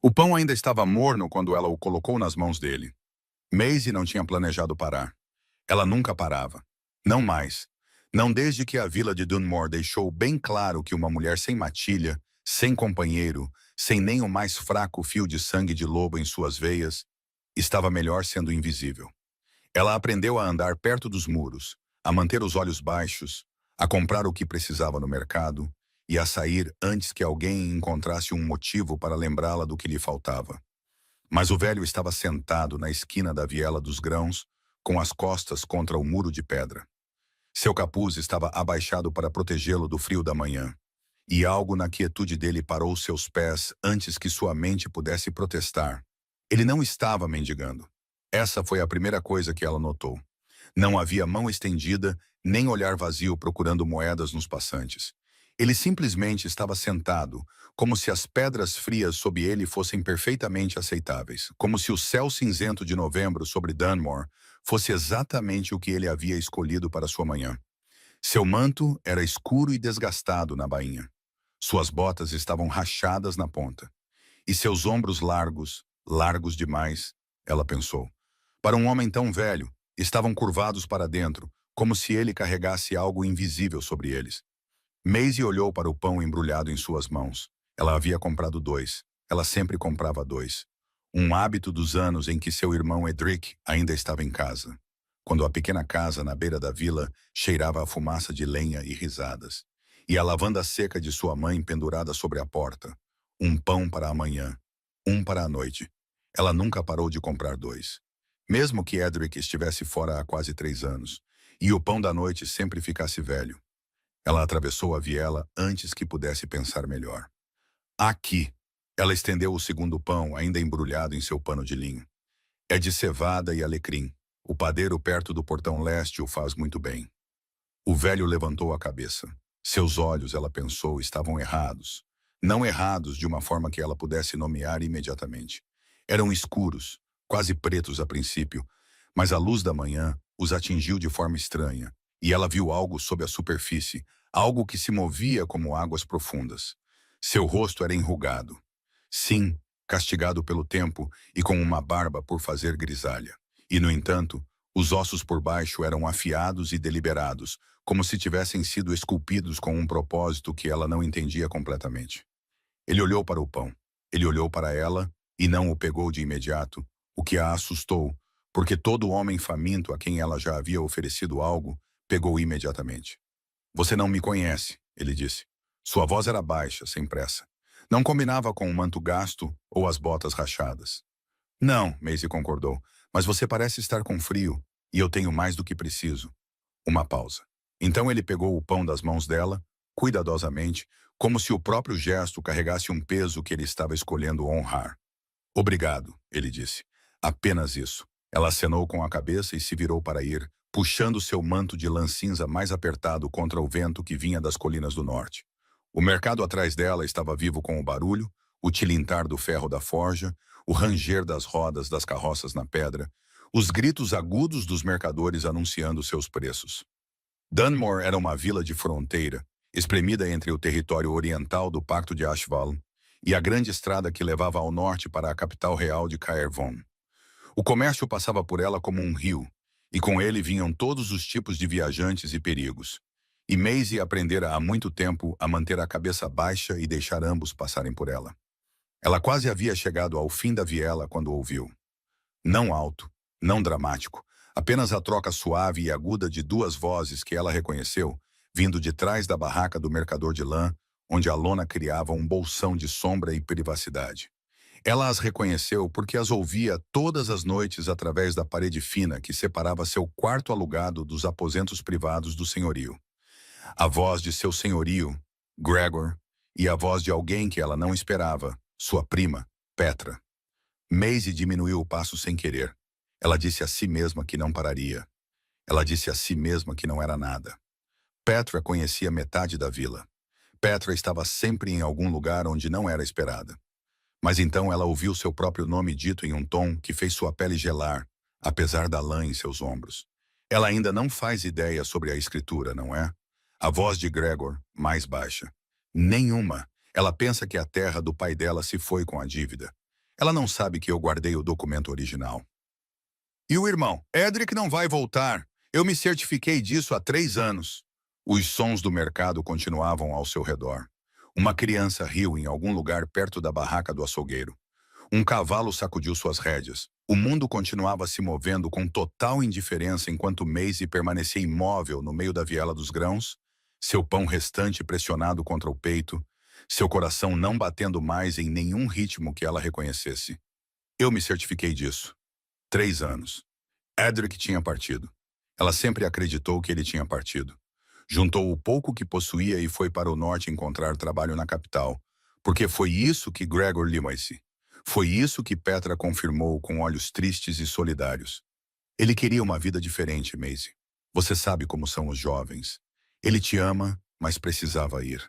O pão ainda estava morno quando ela o colocou nas mãos dele. Maisie não tinha planejado parar. Ela nunca parava. Não mais. Não desde que a vila de Dunmore deixou bem claro que uma mulher sem matilha, sem companheiro, sem nem o mais fraco fio de sangue de lobo em suas veias, estava melhor sendo invisível. Ela aprendeu a andar perto dos muros, a manter os olhos baixos, a comprar o que precisava no mercado e a sair antes que alguém encontrasse um motivo para lembrá-la do que lhe faltava. Mas o velho estava sentado na esquina da viela dos grãos, com as costas contra o muro de pedra. Seu capuz estava abaixado para protegê-lo do frio da manhã, e algo na quietude dele parou seus pés antes que sua mente pudesse protestar. Ele não estava mendigando. Essa foi a primeira coisa que ela notou. Não havia mão estendida, nem olhar vazio procurando moedas nos passantes. Ele simplesmente estava sentado, como se as pedras frias sob ele fossem perfeitamente aceitáveis, como se o céu cinzento de novembro sobre Dunmore fosse exatamente o que ele havia escolhido para sua manhã. Seu manto era escuro e desgastado na bainha. Suas botas estavam rachadas na ponta. E seus ombros largos, largos demais, ela pensou. Para um homem tão velho, estavam curvados para dentro, como se ele carregasse algo invisível sobre eles. Maisie olhou para o pão embrulhado em suas mãos. Ela havia comprado 2. Ela sempre comprava 2. Um hábito dos anos em que seu irmão Edric ainda estava em casa. Quando a pequena casa na beira da vila cheirava a fumaça de lenha e risadas. E a lavanda seca de sua mãe pendurada sobre a porta. Um pão para amanhã. Um para a noite. Ela nunca parou de comprar 2. Mesmo que Edric estivesse fora há quase 3 anos. E o pão da noite sempre ficasse velho. Ela atravessou a viela antes que pudesse pensar melhor. Aqui. Ela estendeu o segundo pão, ainda embrulhado em seu pano de linho. É de cevada e alecrim. O padeiro perto do portão leste o faz muito bem. O velho levantou a cabeça. Seus olhos, ela pensou, estavam errados. Não errados de uma forma que ela pudesse nomear imediatamente. Eram escuros, quase pretos a princípio, mas a luz da manhã os atingiu de forma estranha, e ela viu algo sob a superfície, algo que se movia como águas profundas. Seu rosto era enrugado. Sim, castigado pelo tempo e com uma barba por fazer grisalha. E, no entanto, os ossos por baixo eram afiados e deliberados, como se tivessem sido esculpidos com um propósito que ela não entendia completamente. Ele olhou para o pão. Ele olhou para ela e não o pegou de imediato, o que a assustou, porque todo homem faminto a quem ela já havia oferecido algo, pegou imediatamente. Você não me conhece, ele disse. Sua voz era baixa, sem pressa. Não combinava com o manto gasto ou as botas rachadas. Não, Maisie concordou, mas você parece estar com frio, e eu tenho mais do que preciso. Uma pausa. Então ele pegou o pão das mãos dela, cuidadosamente, como se o próprio gesto carregasse um peso que ele estava escolhendo honrar. Obrigado, ele disse. Apenas isso. Ela acenou com a cabeça e se virou para ir, puxando seu manto de lã cinza mais apertado contra o vento que vinha das colinas do norte. O mercado atrás dela estava vivo com o barulho, o tilintar do ferro da forja, o ranger das rodas das carroças na pedra, os gritos agudos dos mercadores anunciando seus preços. Dunmore era uma vila de fronteira, espremida entre o território oriental do Pacto de Ashval e a grande estrada que levava ao norte para a capital real de Caervon. O comércio passava por ela como um rio, e com ele vinham todos os tipos de viajantes e perigos. E Maisie aprendera há muito tempo a manter a cabeça baixa e deixar ambos passarem por ela. Ela quase havia chegado ao fim da viela quando ouviu. Não alto, não dramático, apenas a troca suave e aguda de 2 vozes que ela reconheceu, vindo de trás da barraca do mercador de lã, onde a lona criava um bolsão de sombra e privacidade. Ela as reconheceu porque as ouvia todas as noites através da parede fina que separava seu quarto alugado dos aposentos privados do senhorio. A voz de seu senhorio, Gregor, e a voz de alguém que ela não esperava, sua prima, Petra. Maisie diminuiu o passo sem querer. Ela disse a si mesma que não pararia. Ela disse a si mesma que não era nada. Petra conhecia metade da vila. Petra estava sempre em algum lugar onde não era esperada. Mas então ela ouviu seu próprio nome dito em um tom que fez sua pele gelar, apesar da lã em seus ombros. Ela ainda não faz ideia sobre a escritura, não é? A voz de Gregor, mais baixa. Nenhuma. Ela pensa que a terra do pai dela se foi com a dívida. Ela não sabe que eu guardei o documento original. E o irmão? Edric não vai voltar. Eu me certifiquei disso há 3 anos. Os sons do mercado continuavam ao seu redor. Uma criança riu em algum lugar perto da barraca do açougueiro. Um cavalo sacudiu suas rédeas. O mundo continuava se movendo com total indiferença enquanto Maisie permanecia imóvel no meio da viela dos grãos, seu pão restante pressionado contra o peito, seu coração não batendo mais em nenhum ritmo que ela reconhecesse. Eu me certifiquei disso. 3 anos. Edric tinha partido. Ela sempre acreditou que ele tinha partido. Juntou o pouco que possuía e foi para o norte encontrar trabalho na capital, porque foi isso que Gregor lhe disse. Foi isso que Petra confirmou com olhos tristes e solidários. Ele queria uma vida diferente, Maisie. Você sabe como são os jovens. Ele te ama, mas precisava ir.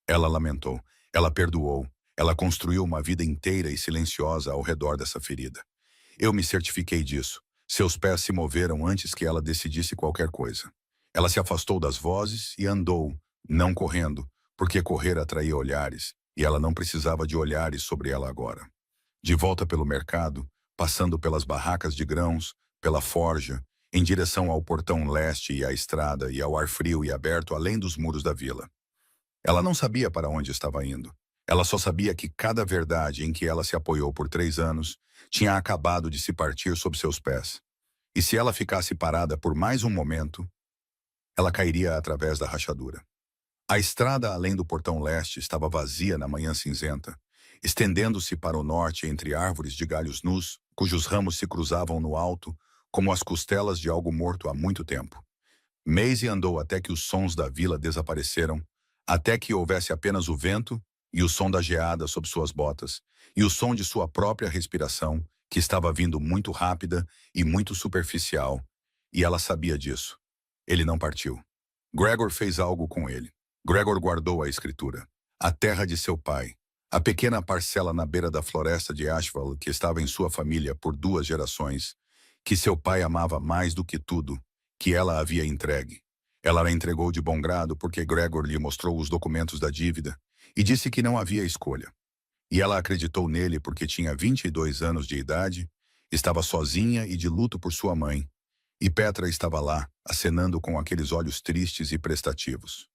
Ela lamentou. Ela perdoou. Ela construiu uma vida inteira e silenciosa ao redor dessa ferida. Eu me certifiquei disso. Seus pés se moveram antes que ela decidisse qualquer coisa. Ela se afastou das vozes e andou, não correndo, porque correr atraía olhares, e ela não precisava de olhares sobre ela agora. De volta pelo mercado, passando pelas barracas de grãos, pela forja, em direção ao portão leste e à estrada e ao ar frio e aberto além dos muros da vila. Ela não sabia para onde estava indo. Ela só sabia que cada verdade em que ela se apoiou por 3 anos tinha acabado de se partir sob seus pés. E se ela ficasse parada por mais um momento, ela cairia através da rachadura. A estrada além do portão leste estava vazia na manhã cinzenta, estendendo-se para o norte entre árvores de galhos nus, cujos ramos se cruzavam no alto, como as costelas de algo morto há muito tempo. Maisie andou até que os sons da vila desapareceram, até que houvesse apenas o vento e o som da geada sob suas botas, e o som de sua própria respiração, que estava vindo muito rápida e muito superficial, e ela sabia disso. Ele não partiu. Gregor fez algo com ele. Gregor guardou a escritura. A terra de seu pai. A pequena parcela na beira da floresta de Ashval que estava em sua família por 2 gerações, que seu pai amava mais do que tudo, que ela havia entregue. Ela a entregou de bom grado porque Gregor lhe mostrou os documentos da dívida e disse que não havia escolha. E ela acreditou nele porque tinha 22 anos de idade, estava sozinha e de luto por sua mãe, e Petra estava lá, acenando com aqueles olhos tristes e prestativos.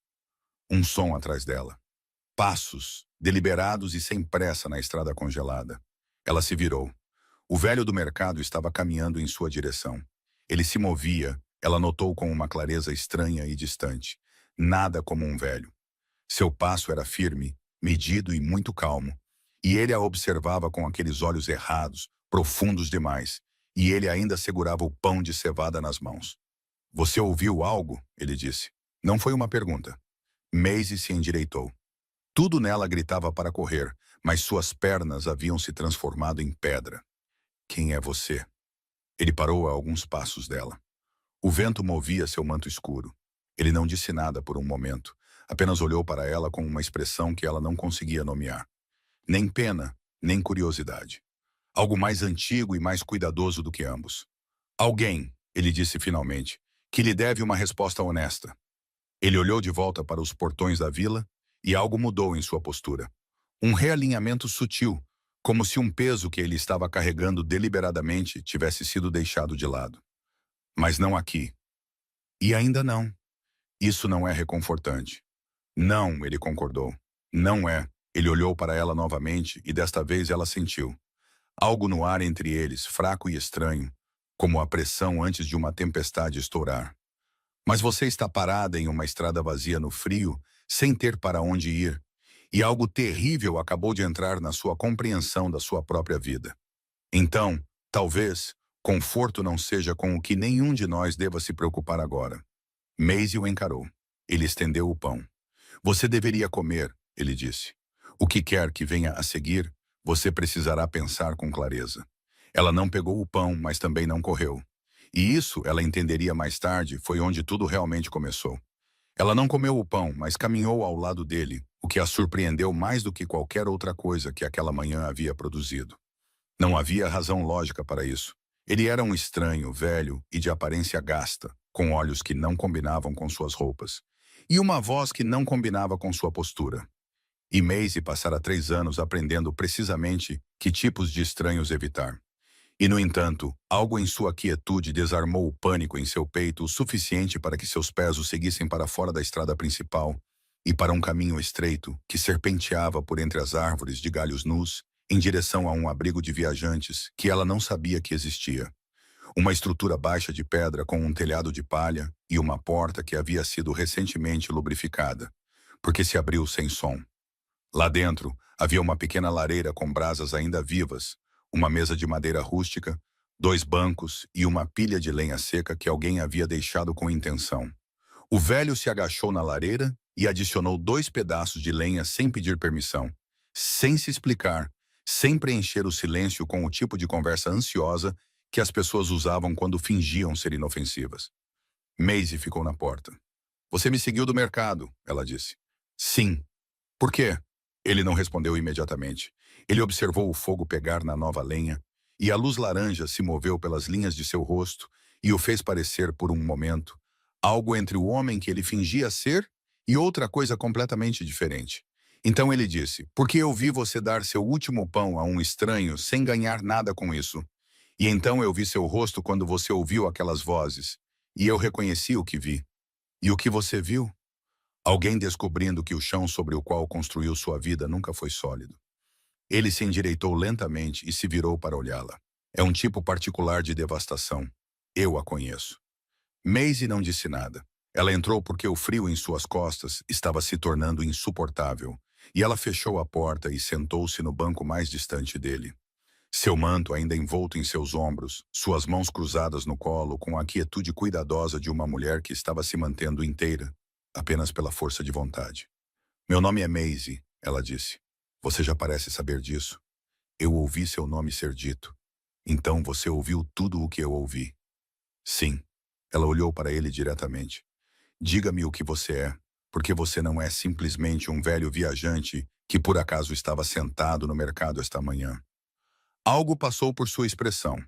Um som atrás dela. Passos, deliberados e sem pressa na estrada congelada. Ela se virou. O velho do mercado estava caminhando em sua direção. Ele se movia, ela notou com uma clareza estranha e distante. Nada como um velho. Seu passo era firme, medido e muito calmo. E ele a observava com aqueles olhos errados, profundos demais. E ele ainda segurava o pão de cevada nas mãos. Você ouviu algo? Ele disse. Não foi uma pergunta. Maisie se endireitou. Tudo nela gritava para correr, mas suas pernas haviam se transformado em pedra. Quem é você? Ele parou a alguns passos dela. O vento movia seu manto escuro. Ele não disse nada por um momento, apenas olhou para ela com uma expressão que ela não conseguia nomear. Nem pena, nem curiosidade. Algo mais antigo e mais cuidadoso do que ambos. Alguém, ele disse finalmente, que lhe deve uma resposta honesta. Ele olhou de volta para os portões da vila e algo mudou em sua postura. Um realinhamento sutil, como se um peso que ele estava carregando deliberadamente tivesse sido deixado de lado. Mas não aqui. E ainda não. Isso não é reconfortante. Não, ele concordou. Não é. Ele olhou para ela novamente e desta vez ela sentiu. Algo no ar entre eles, fraco e estranho, como a pressão antes de uma tempestade estourar. Mas você está parada em uma estrada vazia no frio, sem ter para onde ir, e algo terrível acabou de entrar na sua compreensão da sua própria vida. Então, talvez, conforto não seja com o que nenhum de nós deva se preocupar agora. Maisie o encarou. Ele estendeu o pão. Você deveria comer, ele disse. O que quer que venha a seguir, você precisará pensar com clareza. Ela não pegou o pão, mas também não correu. E isso, ela entenderia mais tarde, foi onde tudo realmente começou. Ela não comeu o pão, mas caminhou ao lado dele, o que a surpreendeu mais do que qualquer outra coisa que aquela manhã havia produzido. Não havia razão lógica para isso. Ele era um estranho, velho e de aparência gasta, com olhos que não combinavam com suas roupas, e uma voz que não combinava com sua postura. E Maisie passara 3 anos aprendendo precisamente que tipos de estranhos evitar. E, no entanto, algo em sua quietude desarmou o pânico em seu peito o suficiente para que seus pés o seguissem para fora da estrada principal e para um caminho estreito que serpenteava por entre as árvores de galhos nus em direção a um abrigo de viajantes que ela não sabia que existia. Uma estrutura baixa de pedra com um telhado de palha e uma porta que havia sido recentemente lubrificada, porque se abriu sem som. Lá dentro, havia uma pequena lareira com brasas ainda vivas, uma mesa de madeira rústica, 2 bancos e uma pilha de lenha seca que alguém havia deixado com intenção. O velho se agachou na lareira e adicionou 2 pedaços de lenha sem pedir permissão, sem se explicar, sem preencher o silêncio com o tipo de conversa ansiosa que as pessoas usavam quando fingiam ser inofensivas. Maisie ficou na porta. "Você me seguiu do mercado", ela disse. "Sim." "Por quê?" Ele não respondeu imediatamente. Ele observou o fogo pegar na nova lenha, e a luz laranja se moveu pelas linhas de seu rosto e o fez parecer, por um momento, algo entre o homem que ele fingia ser e outra coisa completamente diferente. Então ele disse: "Porque eu vi você dar seu último pão a um estranho sem ganhar nada com isso. E então eu vi seu rosto quando você ouviu aquelas vozes, e eu reconheci o que vi. E o que você viu? Alguém descobrindo que o chão sobre o qual construiu sua vida nunca foi sólido." Ele se endireitou lentamente e se virou para olhá-la. "É um tipo particular de devastação. Eu a conheço." Maisie não disse nada. Ela entrou porque o frio em suas costas estava se tornando insuportável, e ela fechou a porta e sentou-se no banco mais distante dele. Seu manto ainda envolto em seus ombros, suas mãos cruzadas no colo com a quietude cuidadosa de uma mulher que estava se mantendo inteira, apenas pela força de vontade. "Meu nome é Maisie", ela disse. "Você já parece saber disso. Eu ouvi seu nome ser dito. Então você ouviu tudo o que eu ouvi." "Sim." Ela olhou para ele diretamente. "Diga-me o que você é, porque você não é simplesmente um velho viajante que por acaso estava sentado no mercado esta manhã." Algo passou por sua expressão.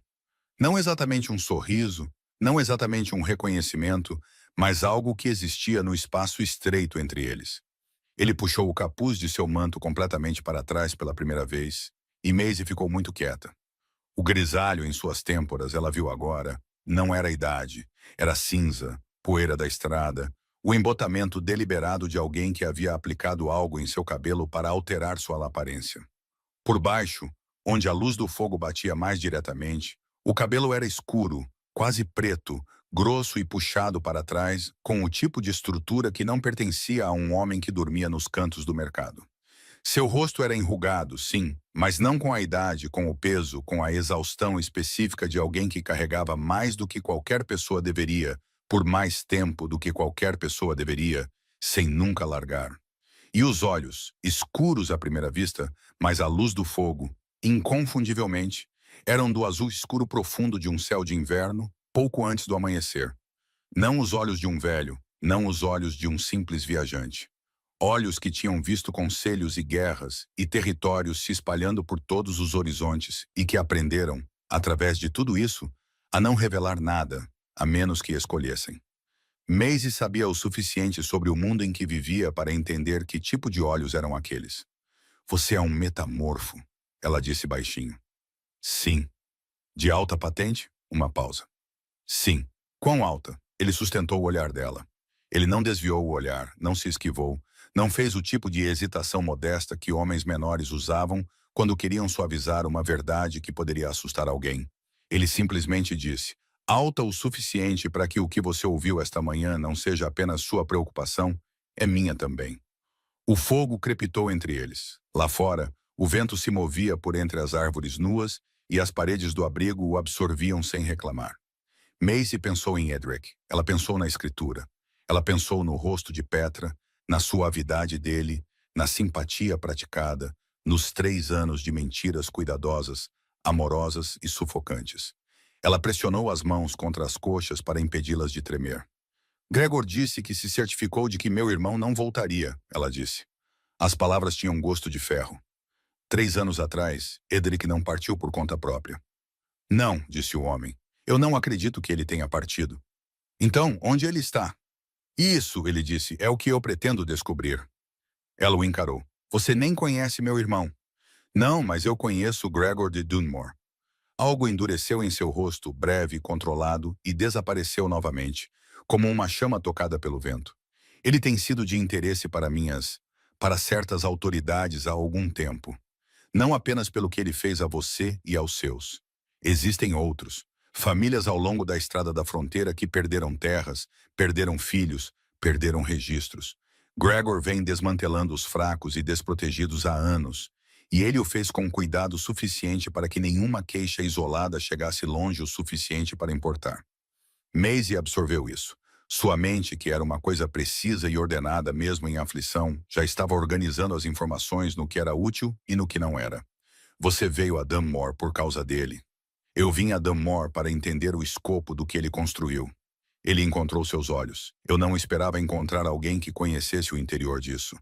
Não exatamente um sorriso, não exatamente um reconhecimento, mas algo que existia no espaço estreito entre eles. Ele puxou o capuz de seu manto completamente para trás pela primeira vez, e Maisie ficou muito quieta. O grisalho em suas têmporas, ela viu agora, não era a idade, era cinza, poeira da estrada, o embotamento deliberado de alguém que havia aplicado algo em seu cabelo para alterar sua aparência. Por baixo, onde a luz do fogo batia mais diretamente, o cabelo era escuro, quase preto, grosso e puxado para trás, com o tipo de estrutura que não pertencia a um homem que dormia nos cantos do mercado. Seu rosto era enrugado, sim, mas não com a idade, com o peso, com a exaustão específica de alguém que carregava mais do que qualquer pessoa deveria, por mais tempo do que qualquer pessoa deveria, sem nunca largar. E os olhos, escuros à primeira vista, mas à luz do fogo, inconfundivelmente, eram do azul escuro profundo de um céu de inverno, pouco antes do amanhecer. Não os olhos de um velho, não os olhos de um simples viajante. Olhos que tinham visto conselhos e guerras e territórios se espalhando por todos os horizontes e que aprenderam, através de tudo isso, a não revelar nada, a menos que escolhessem. Maisie sabia o suficiente sobre o mundo em que vivia para entender que tipo de olhos eram aqueles. "Você é um metamorfo", ela disse baixinho. "Sim." "De alta patente?" Uma pausa. "Sim." "Quão alta?" Ele sustentou o olhar dela. Ele não desviou o olhar, não se esquivou, não fez o tipo de hesitação modesta que homens menores usavam quando queriam suavizar uma verdade que poderia assustar alguém. Ele simplesmente disse: "Alta o suficiente para que o que você ouviu esta manhã não seja apenas sua preocupação, é minha também." O fogo crepitou entre eles. Lá fora, o vento se movia por entre as árvores nuas e as paredes do abrigo o absorviam sem reclamar. Maisie pensou em Edric. Ela pensou na escritura. Ela pensou no rosto de Petra, na suavidade dele, na simpatia praticada, nos 3 anos de mentiras cuidadosas, amorosas e sufocantes. Ela pressionou as mãos contra as coxas para impedi-las de tremer. "Gregor disse que se certificou de que meu irmão não voltaria", ela disse. As palavras tinham gosto de ferro. 3 anos atrás, Edric não partiu por conta própria. "Não", disse o homem. "Eu não acredito que ele tenha partido." "Então, onde ele está?" "Isso", ele disse, "é o que eu pretendo descobrir." Ela o encarou. Você nem conhece meu irmão. Não, mas eu conheço Gregor de Dunmore. Algo endureceu em seu rosto, breve, controlado, e desapareceu novamente, como uma chama tocada pelo vento. Ele tem sido de interesse para certas autoridades há algum tempo. Não apenas pelo que ele fez a você e aos seus. Existem outros. Famílias ao longo da estrada da fronteira que perderam terras, perderam filhos, perderam registros. Gregor vem desmantelando os fracos e desprotegidos há anos, e ele o fez com cuidado suficiente para que nenhuma queixa isolada chegasse longe o suficiente para importar. Maisie absorveu isso. Sua mente, que era uma coisa precisa e ordenada mesmo em aflição, já estava organizando as informações no que era útil e no que não era. Você veio a Dunmore por causa dele. Eu vim a Dunmore para entender o escopo do que ele construiu. Ele encontrou seus olhos. Eu não esperava encontrar alguém que conhecesse o interior disso.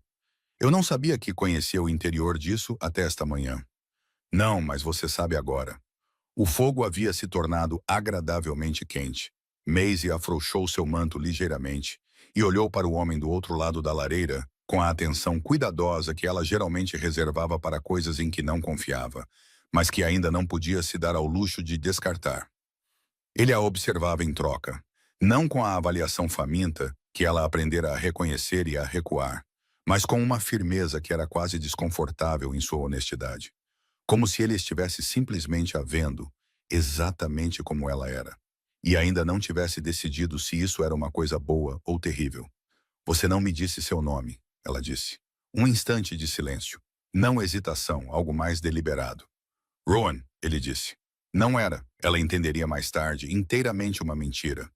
Eu não sabia que conhecia o interior disso até esta manhã. Não, mas você sabe agora. O fogo havia se tornado agradavelmente quente. Maisie afrouxou seu manto ligeiramente e olhou para o homem do outro lado da lareira com a atenção cuidadosa que ela geralmente reservava para coisas em que não confiava, mas que ainda não podia se dar ao luxo de descartar. Ele a observava em troca, não com a avaliação faminta que ela aprendera a reconhecer e a recuar, mas com uma firmeza que era quase desconfortável em sua honestidade. Como se ele estivesse simplesmente a vendo, exatamente como ela era. E ainda não tivesse decidido se isso era uma coisa boa ou terrível. Você não me disse seu nome, ela disse. Um instante de silêncio. Não hesitação, algo mais deliberado. Rowan, ele disse. Não era, ela entenderia mais tarde, inteiramente uma mentira.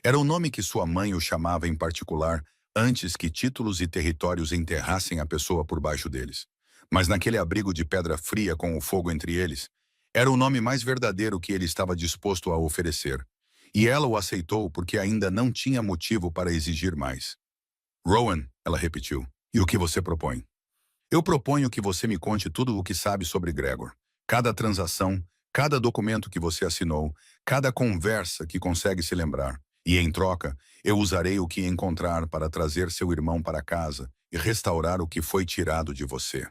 Era o nome que sua mãe o chamava em particular, antes que títulos e territórios enterrassem a pessoa por baixo deles. Mas naquele abrigo de pedra fria com o fogo entre eles, era o nome mais verdadeiro que ele estava disposto a oferecer. E ela o aceitou porque ainda não tinha motivo para exigir mais. Rowan, ela repetiu, e o que você propõe? Eu proponho que você me conte tudo o que sabe sobre Gregor. Cada transação, cada documento que você assinou, cada conversa que consegue se lembrar. E em troca, eu usarei o que encontrar para trazer seu irmão para casa e restaurar o que foi tirado de você.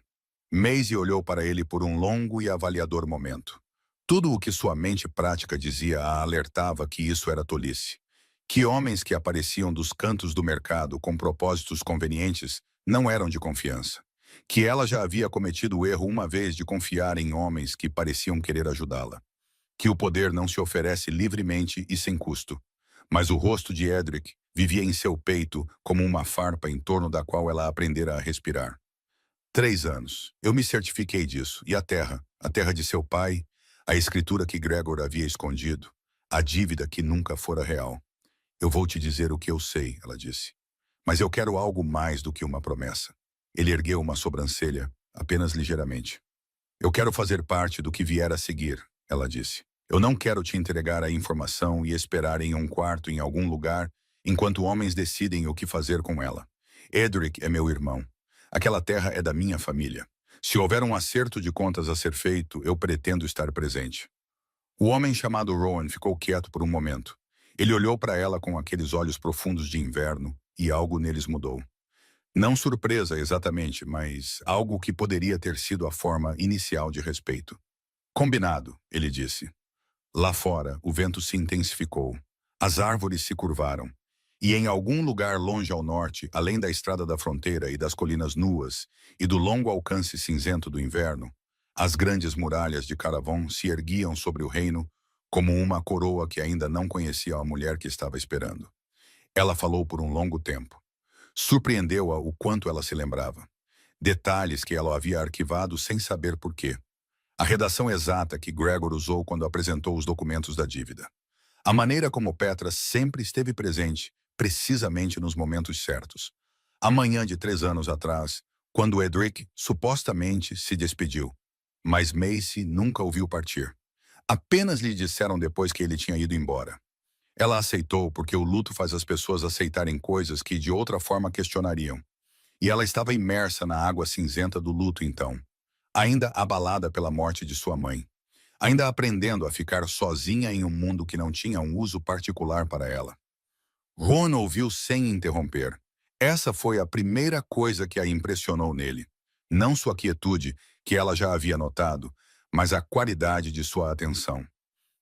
Maisie olhou para ele por um longo e avaliador momento. Tudo o que sua mente prática dizia a alertava que isso era tolice. Que homens que apareciam dos cantos do mercado com propósitos convenientes não eram de confiança. Que ela já havia cometido o erro uma vez de confiar em homens que pareciam querer ajudá-la. Que o poder não se oferece livremente e sem custo. Mas o rosto de Edric vivia em seu peito como uma farpa em torno da qual ela aprendera a respirar. 3 anos. Eu me certifiquei disso. E a terra de seu pai, a escritura que Gregor havia escondido, a dívida que nunca fora real. Eu vou te dizer o que eu sei, ela disse. Mas eu quero algo mais do que uma promessa. Ele ergueu uma sobrancelha, apenas ligeiramente. Eu quero fazer parte do que vier a seguir, ela disse. Eu não quero te entregar a informação e esperar em um quarto em algum lugar enquanto homens decidem o que fazer com ela. Edric é meu irmão. Aquela terra é da minha família. Se houver um acerto de contas a ser feito, eu pretendo estar presente. O homem chamado Rowan ficou quieto por um momento. Ele olhou para ela com aqueles olhos profundos de inverno e algo neles mudou. Não surpresa exatamente, mas algo que poderia ter sido a forma inicial de respeito. Combinado, ele disse. Lá fora, o vento se intensificou. As árvores se curvaram. E em algum lugar longe ao norte, além da estrada da fronteira e das colinas nuas, e do longo alcance cinzento do inverno, as grandes muralhas de Caravon se erguiam sobre o reino como uma coroa que ainda não conhecia a mulher que estava esperando. Ela falou por um longo tempo. Surpreendeu-a o quanto ela se lembrava. Detalhes que ela havia arquivado sem saber por quê. A redação exata que Gregor usou quando apresentou os documentos da dívida. A maneira como Petra sempre esteve presente, precisamente nos momentos certos. A manhã de 3 anos atrás, quando Edric supostamente se despediu. Mas Maisie nunca o viu partir. Apenas lhe disseram depois que ele tinha ido embora. Ela aceitou porque o luto faz as pessoas aceitarem coisas que de outra forma questionariam. E ela estava imersa na água cinzenta do luto então, ainda abalada pela morte de sua mãe, ainda aprendendo a ficar sozinha em um mundo que não tinha um uso particular para ela. Ron ouviu sem interromper. Essa foi a primeira coisa que a impressionou nele. Não sua quietude, que ela já havia notado, mas a qualidade de sua atenção.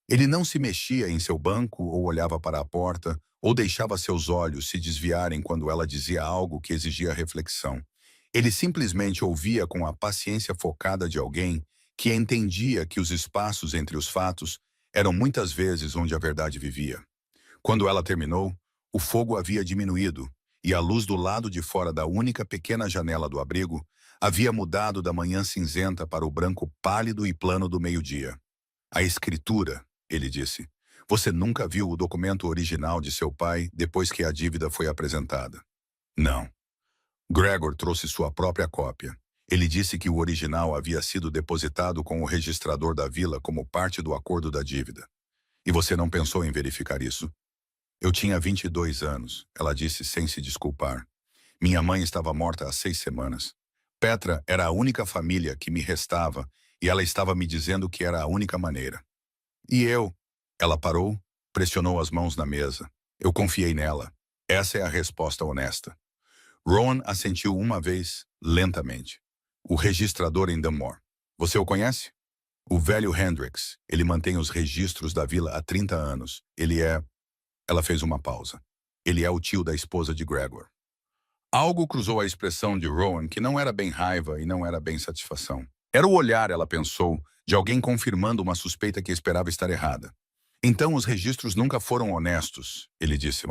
Ele não se mexia em seu banco ou olhava para a porta, ou deixava seus olhos se desviarem quando ela dizia algo que exigia reflexão. Ele simplesmente ouvia com a paciência focada de alguém que entendia que os espaços entre os fatos eram muitas vezes onde a verdade vivia. Quando ela terminou, o fogo havia diminuído, e a luz do lado de fora da única pequena janela do abrigo havia mudado da manhã cinzenta para o branco pálido e plano do meio-dia. A escritura, ele disse. Você nunca viu o documento original de seu pai depois que a dívida foi apresentada? Não. Gregor trouxe sua própria cópia. Ele disse que o original havia sido depositado com o registrador da vila como parte do acordo da dívida. E você não pensou em verificar isso? Eu tinha 22 anos, ela disse sem se desculpar. Minha mãe estava morta há 6 semanas. Petra era a única família que me restava e ela estava me dizendo que era a única maneira. E eu? Ela parou, pressionou as mãos na mesa. Eu confiei nela. Essa é a resposta honesta. Rowan assentiu uma vez, lentamente. O registrador em Dunmore. Você o conhece? O velho Hendricks. Ele mantém os registros da vila há 30 anos. Ele é... Ela fez uma pausa. Ele é o tio da esposa de Gregor. Algo cruzou a expressão de Rowan que não era bem raiva e não era bem satisfação. Era o olhar, ela pensou, de alguém confirmando uma suspeita que esperava estar errada. Então os registros nunca foram honestos, ele disse.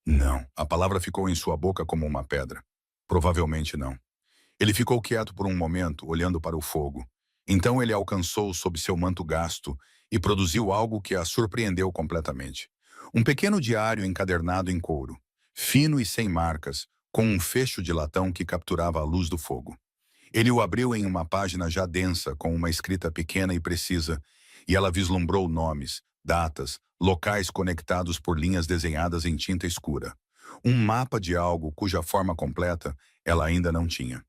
Não. A palavra ficou em sua boca como uma pedra. Provavelmente não. Ele ficou quieto por um momento, olhando para o fogo. Então ele alcançou sob seu manto gasto e produziu algo que a surpreendeu completamente. Um pequeno diário encadernado em couro, fino e sem marcas, com um fecho de latão que capturava a luz do fogo. Ele o abriu em uma página já densa, com uma escrita pequena e precisa, e ela vislumbrou nomes, datas, locais conectados por linhas desenhadas em tinta escura. Um mapa de algo cuja forma completa ela ainda não tinha.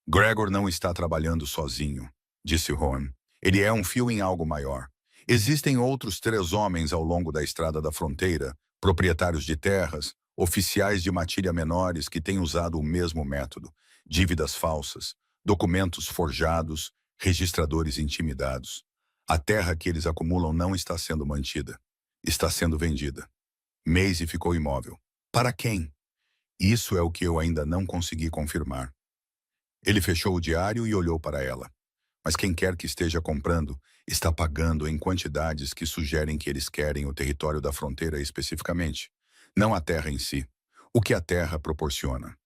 Gregor não está trabalhando sozinho, disse Rowan. Ele é um fio em algo maior. Existem outros 3 homens ao longo da estrada da fronteira, proprietários de terras, oficiais de matilha menores que têm usado o mesmo método, dívidas falsas, documentos forjados, registradores intimidados. A terra que eles acumulam não está sendo mantida. Está sendo vendida. Maisie ficou imóvel. Para quem? Isso é o que eu ainda não consegui confirmar. Ele fechou o diário e olhou para ela. Mas quem quer que esteja comprando, está pagando em quantidades que sugerem que eles querem o território da fronteira especificamente, não a terra em si. O que a terra proporciona?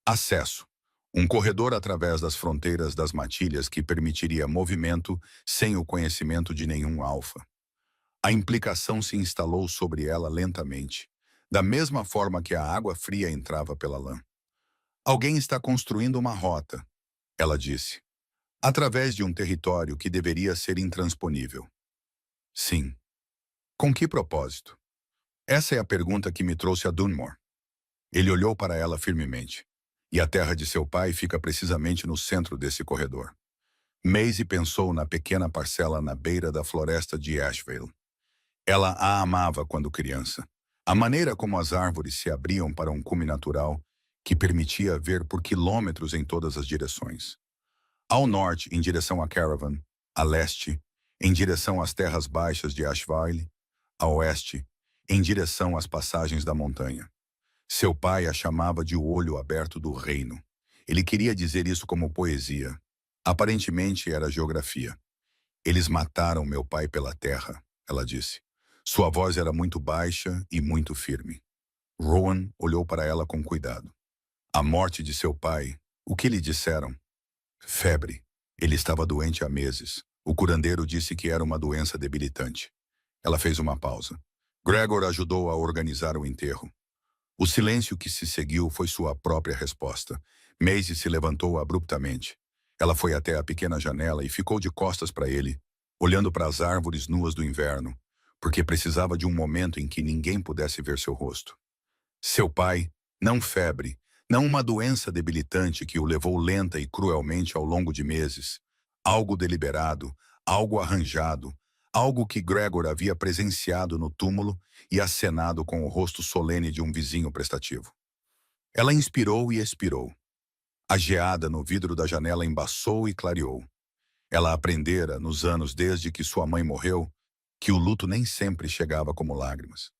Acesso. Um corredor através das fronteiras das matilhas que permitiria movimento sem o conhecimento de nenhum alfa. A implicação se instalou sobre ela lentamente, da mesma forma que a água fria entrava pela lã. Alguém está construindo uma rota, ela disse, através de um território que deveria ser intransponível. Sim. Com que propósito? Essa é a pergunta que me trouxe a Dunmore. Ele olhou para ela firmemente. E a terra de seu pai fica precisamente no centro desse corredor. Maisie pensou na pequena parcela na beira da floresta de Asheville. Ela a amava quando criança. A maneira como as árvores se abriam para um cume natural que permitia ver por quilômetros em todas as direções. Ao norte, em direção a Caravan, a leste, em direção às terras baixas de Asheville, a oeste, em direção às passagens da montanha. Seu pai a chamava de o olho aberto do reino. Ele queria dizer isso como poesia. Aparentemente era geografia. Eles mataram meu pai pela terra, ela disse. Sua voz era muito baixa e muito firme. Rowan olhou para ela com cuidado. A morte de seu pai, o que lhe disseram? Febre. Ele estava doente há meses. O curandeiro disse que era uma doença debilitante. Ela fez uma pausa. Gregor ajudou a organizar o enterro. O silêncio que se seguiu foi sua própria resposta. Maisie se levantou abruptamente. Ela foi até a pequena janela e ficou de costas para ele, olhando para as árvores nuas do inverno, porque precisava de um momento em que ninguém pudesse ver seu rosto. Seu pai, não febre, não uma doença debilitante que o levou lenta e cruelmente ao longo de meses. Algo deliberado, algo arranjado, algo que Gregor havia presenciado no túmulo e acenado com o rosto solene de um vizinho prestativo. Ela inspirou e expirou. A geada no vidro da janela embaçou e clareou. Ela aprendera, nos anos desde que sua mãe morreu, que o luto nem sempre chegava como lágrimas.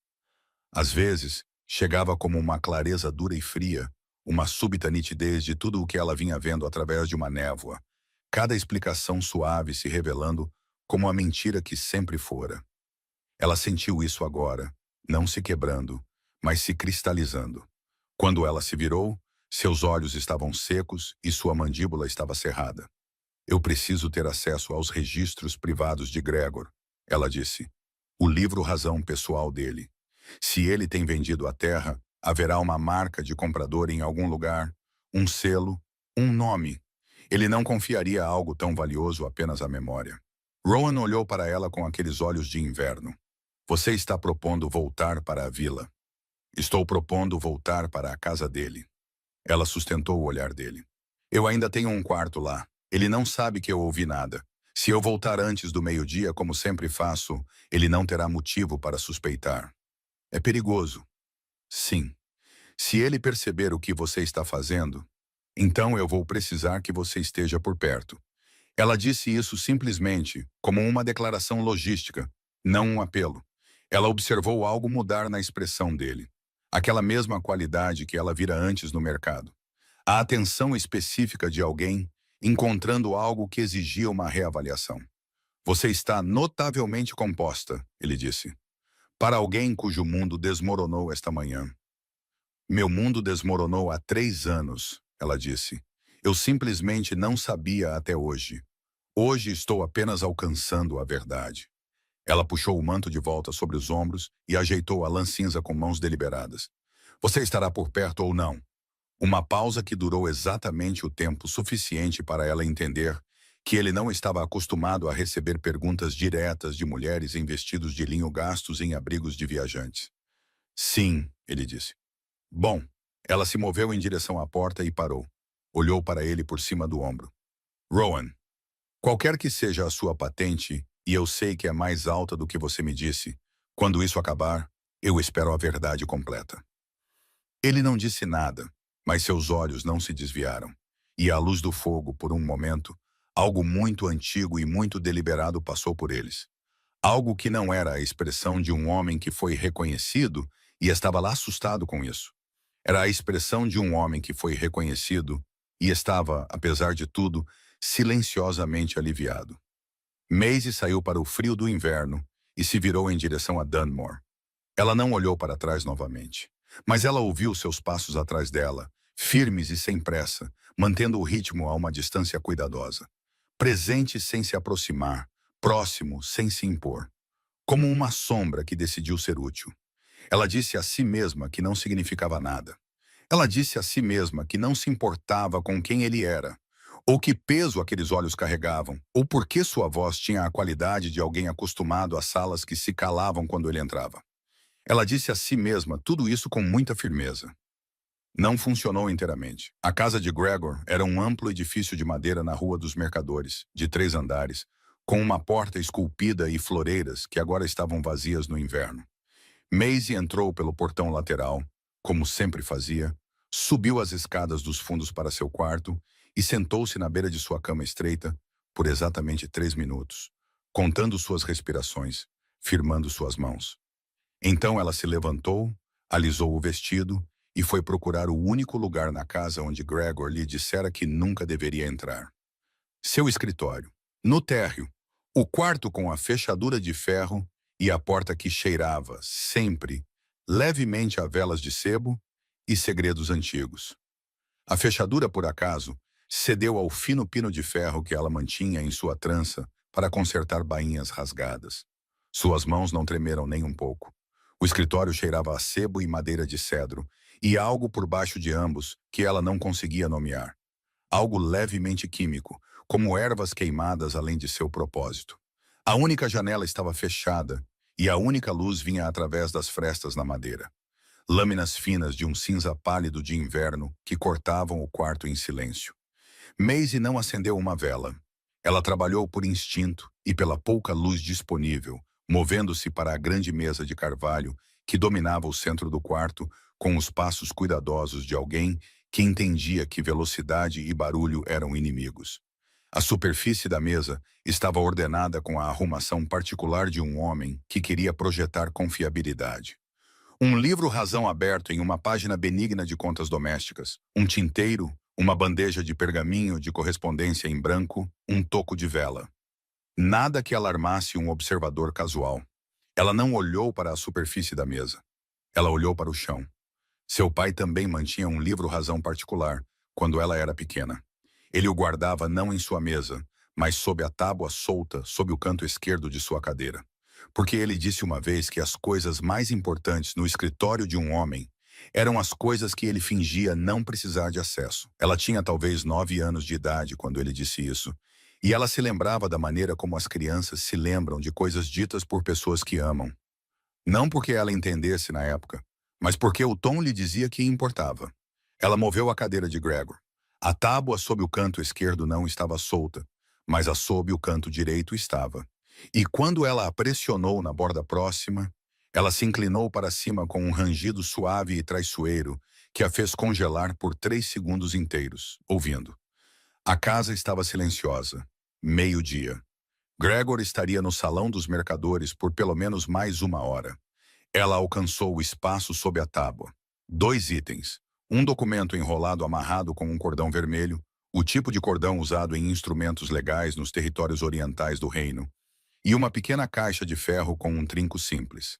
Às vezes, chegava como uma clareza dura e fria, uma súbita nitidez de tudo o que ela vinha vendo através de uma névoa, cada explicação suave se revelando como a mentira que sempre fora. Ela sentiu isso agora, não se quebrando, mas se cristalizando. Quando ela se virou, seus olhos estavam secos e sua mandíbula estava cerrada. Eu preciso ter acesso aos registros privados de Gregor, ela disse. O livro razão pessoal dele. Se ele tem vendido a terra, haverá uma marca de comprador em algum lugar, um selo, um nome. Ele não confiaria algo tão valioso apenas à memória. Rowan olhou para ela com aqueles olhos de inverno. Você está propondo voltar para a vila. Estou propondo voltar para a casa dele. Ela sustentou o olhar dele. Eu ainda tenho um quarto lá. Ele não sabe que eu ouvi nada. Se eu voltar antes do meio-dia, como sempre faço, ele não terá motivo para suspeitar. É perigoso. Sim. Se ele perceber o que você está fazendo, então eu vou precisar que você esteja por perto. Ela disse isso simplesmente, como uma declaração logística, não um apelo. Ela observou algo mudar na expressão dele. Aquela mesma qualidade que ela vira antes no mercado. A atenção específica de alguém encontrando algo que exigia uma reavaliação. Você está notavelmente composta, ele disse. Para alguém cujo mundo desmoronou esta manhã. Meu mundo desmoronou há 3 anos, ela disse. Eu simplesmente não sabia até hoje. Hoje estou apenas alcançando a verdade. Ela puxou o manto de volta sobre os ombros e ajeitou a lã cinza com mãos deliberadas. Você estará por perto ou não? Uma pausa que durou exatamente o tempo suficiente para ela entender que ele não estava acostumado a receber perguntas diretas de mulheres em vestidos de linho gastos em abrigos de viajantes. Sim, ele disse. Bom, ela se moveu em direção à porta e parou. Olhou para ele por cima do ombro. Rowan, qualquer que seja a sua patente, e eu sei que é mais alta do que você me disse, quando isso acabar, eu espero a verdade completa. Ele não disse nada, mas seus olhos não se desviaram. E à luz do fogo, por um momento, algo muito antigo e muito deliberado passou por eles. Algo que não era a expressão de um homem que foi reconhecido e estava lá assustado com isso. Era a expressão de um homem que foi reconhecido e estava, apesar de tudo, silenciosamente aliviado. Maisie saiu para o frio do inverno e se virou em direção a Dunmore. Ela não olhou para trás novamente, mas ela ouviu seus passos atrás dela, firmes e sem pressa, mantendo o ritmo a uma distância cuidadosa. Presente sem se aproximar, próximo sem se impor. Como uma sombra que decidiu ser útil. Ela disse a si mesma que não significava nada. Ela disse a si mesma que não se importava com quem ele era, ou que peso aqueles olhos carregavam, ou por que sua voz tinha a qualidade de alguém acostumado a salas que se calavam quando ele entrava. Ela disse a si mesma tudo isso com muita firmeza. Não funcionou inteiramente. A casa de Gregor era um amplo edifício de madeira na Rua dos Mercadores, de 3 andares, com uma porta esculpida e floreiras que agora estavam vazias no inverno. Maisie entrou pelo portão lateral, como sempre fazia, subiu as escadas dos fundos para seu quarto e sentou-se na beira de sua cama estreita por exatamente 3 minutos, contando suas respirações, firmando suas mãos. Então ela se levantou, alisou o vestido e foi procurar o único lugar na casa onde Gregor lhe dissera que nunca deveria entrar. Seu escritório. No térreo, o quarto com a fechadura de ferro e a porta que cheirava, sempre, levemente a velas de sebo e segredos antigos. A fechadura, por acaso, cedeu ao fino pino de ferro que ela mantinha em sua trança para consertar bainhas rasgadas. Suas mãos não tremeram nem um pouco. O escritório cheirava a sebo e madeira de cedro, e algo por baixo de ambos que ela não conseguia nomear. Algo levemente químico, como ervas queimadas além de seu propósito. A única janela estava fechada, e a única luz vinha através das frestas na madeira. Lâminas finas de um cinza pálido de inverno que cortavam o quarto em silêncio. Maisie não acendeu uma vela. Ela trabalhou por instinto e pela pouca luz disponível, movendo-se para a grande mesa de carvalho que dominava o centro do quarto com os passos cuidadosos de alguém que entendia que velocidade e barulho eram inimigos. A superfície da mesa estava ordenada com a arrumação particular de um homem que queria projetar confiabilidade. Um livro razão aberto em uma página benigna de contas domésticas, um tinteiro, uma bandeja de pergaminho de correspondência em branco, um toco de vela. Nada que alarmasse um observador casual. Ela não olhou para a superfície da mesa. Ela olhou para o chão. Seu pai também mantinha um livro-razão particular, quando ela era pequena. Ele o guardava não em sua mesa, mas sob a tábua solta sob o canto esquerdo de sua cadeira. Porque ele disse uma vez que as coisas mais importantes no escritório de um homem eram as coisas que ele fingia não precisar de acesso. Ela tinha talvez 9 anos de idade quando ele disse isso, e ela se lembrava da maneira como as crianças se lembram de coisas ditas por pessoas que amam. Não porque ela entendesse na época, mas porque o tom lhe dizia que importava. Ela moveu a cadeira de Gregor. A tábua sob o canto esquerdo não estava solta, mas a sob o canto direito estava. E quando ela a pressionou na borda próxima, ela se inclinou para cima com um rangido suave e traiçoeiro que a fez congelar por 3 segundos inteiros, ouvindo. A casa estava silenciosa. Meio-dia. Gregor estaria no salão dos mercadores por pelo menos mais 1 hora. Ela alcançou o espaço sob a tábua. 2 itens. Um documento enrolado amarrado com um cordão vermelho, o tipo de cordão usado em instrumentos legais nos territórios orientais do reino, e uma pequena caixa de ferro com um trinco simples.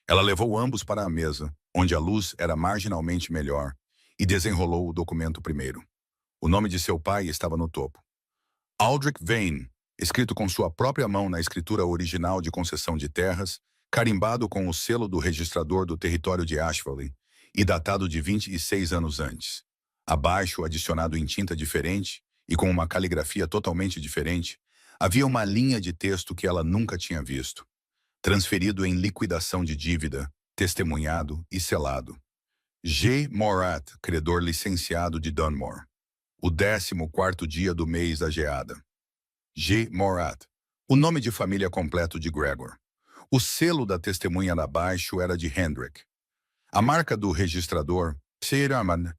Ela levou ambos para a mesa, onde a luz era marginalmente melhor, e desenrolou o documento primeiro. O nome de seu pai estava no topo. Aldrich Vane, escrito com sua própria mão na escritura original de concessão de terras, carimbado com o selo do registrador do território de Ashville e datado de 26 anos antes. Abaixo, adicionado em tinta diferente e com uma caligrafia totalmente diferente, havia uma linha de texto que ela nunca tinha visto. Transferido em liquidação de dívida, testemunhado e selado. G. Morat, credor licenciado de Dunmore. O 14º dia do mês da geada. G. Morat. O nome de família completo de Gregor. O selo da testemunha abaixo era de Hendrik. A marca do registrador, Siraman,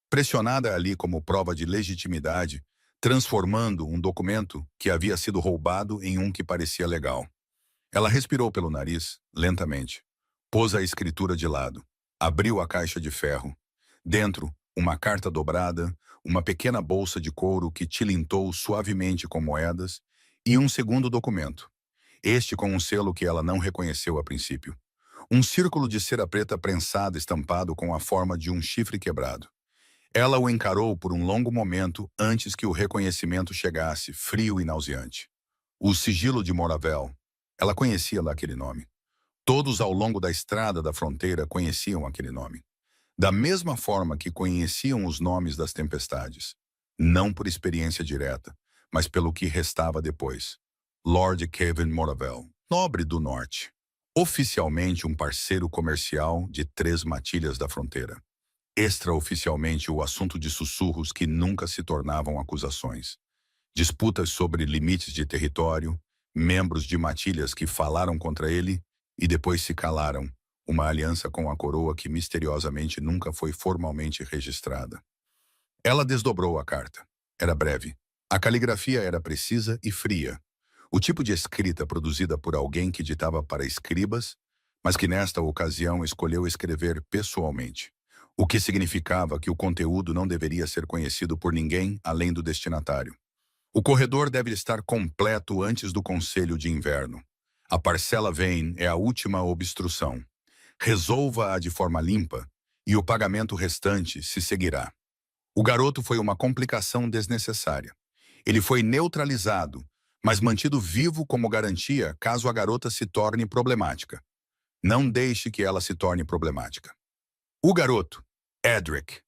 pressionada ali como prova de legitimidade, transformando um documento que havia sido roubado em um que parecia legal. Ela respirou pelo nariz, lentamente. Pôs a escritura de lado. Abriu a caixa de ferro. Dentro, uma carta dobrada, uma pequena bolsa de couro que tilintou suavemente com moedas e um segundo documento. Este com um selo que ela não reconheceu a princípio. Um círculo de cera preta prensada estampado com a forma de um chifre quebrado. Ela o encarou por um longo momento antes que o reconhecimento chegasse, frio e nauseante. O sigilo de Moravel. Ela conhecia lá aquele nome. Todos ao longo da estrada da fronteira conheciam aquele nome. Da mesma forma que conheciam os nomes das tempestades. Não por experiência direta, mas pelo que restava depois. Lord Kevin Moravel, nobre do norte. Oficialmente um parceiro comercial de 3 matilhas da fronteira. Extraoficialmente o assunto de sussurros que nunca se tornavam acusações. Disputas sobre limites de território, membros de matilhas que falaram contra ele e depois se calaram, uma aliança com a coroa que misteriosamente nunca foi formalmente registrada. Ela desdobrou a carta. Era breve. A caligrafia era precisa e fria. O tipo de escrita produzida por alguém que ditava para escribas, mas que nesta ocasião escolheu escrever pessoalmente. O que significava que o conteúdo não deveria ser conhecido por ninguém além do destinatário. O corredor deve estar completo antes do conselho de inverno. A parcela Vane é a última obstrução. Resolva-a de forma limpa e o pagamento restante se seguirá. O garoto foi uma complicação desnecessária. Ele foi neutralizado, mas mantido vivo como garantia caso a garota se torne problemática. Não deixe que ela se torne problemática. O garoto, Edric.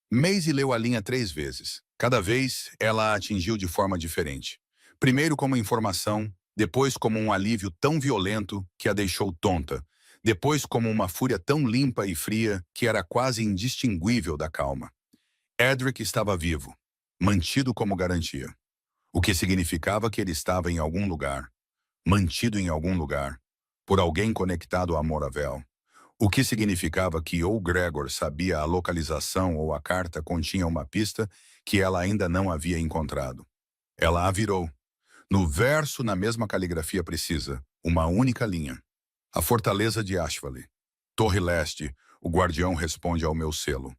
Maisie leu a linha 3 vezes. Cada vez, ela a atingiu de forma diferente. Primeiro como informação, depois como um alívio tão violento que a deixou tonta, depois como uma fúria tão limpa e fria que era quase indistinguível da calma. Edric estava vivo, mantido como garantia. O que significava que ele estava em algum lugar, mantido em algum lugar, por alguém conectado a Moravel. o que significava que ou Gregor sabia a localização ou a carta continha uma pista que ela ainda não havia encontrado. Ela a virou. No verso, na mesma caligrafia precisa, uma única linha. A fortaleza de Ashvali. Torre Leste, o guardião responde ao meu selo.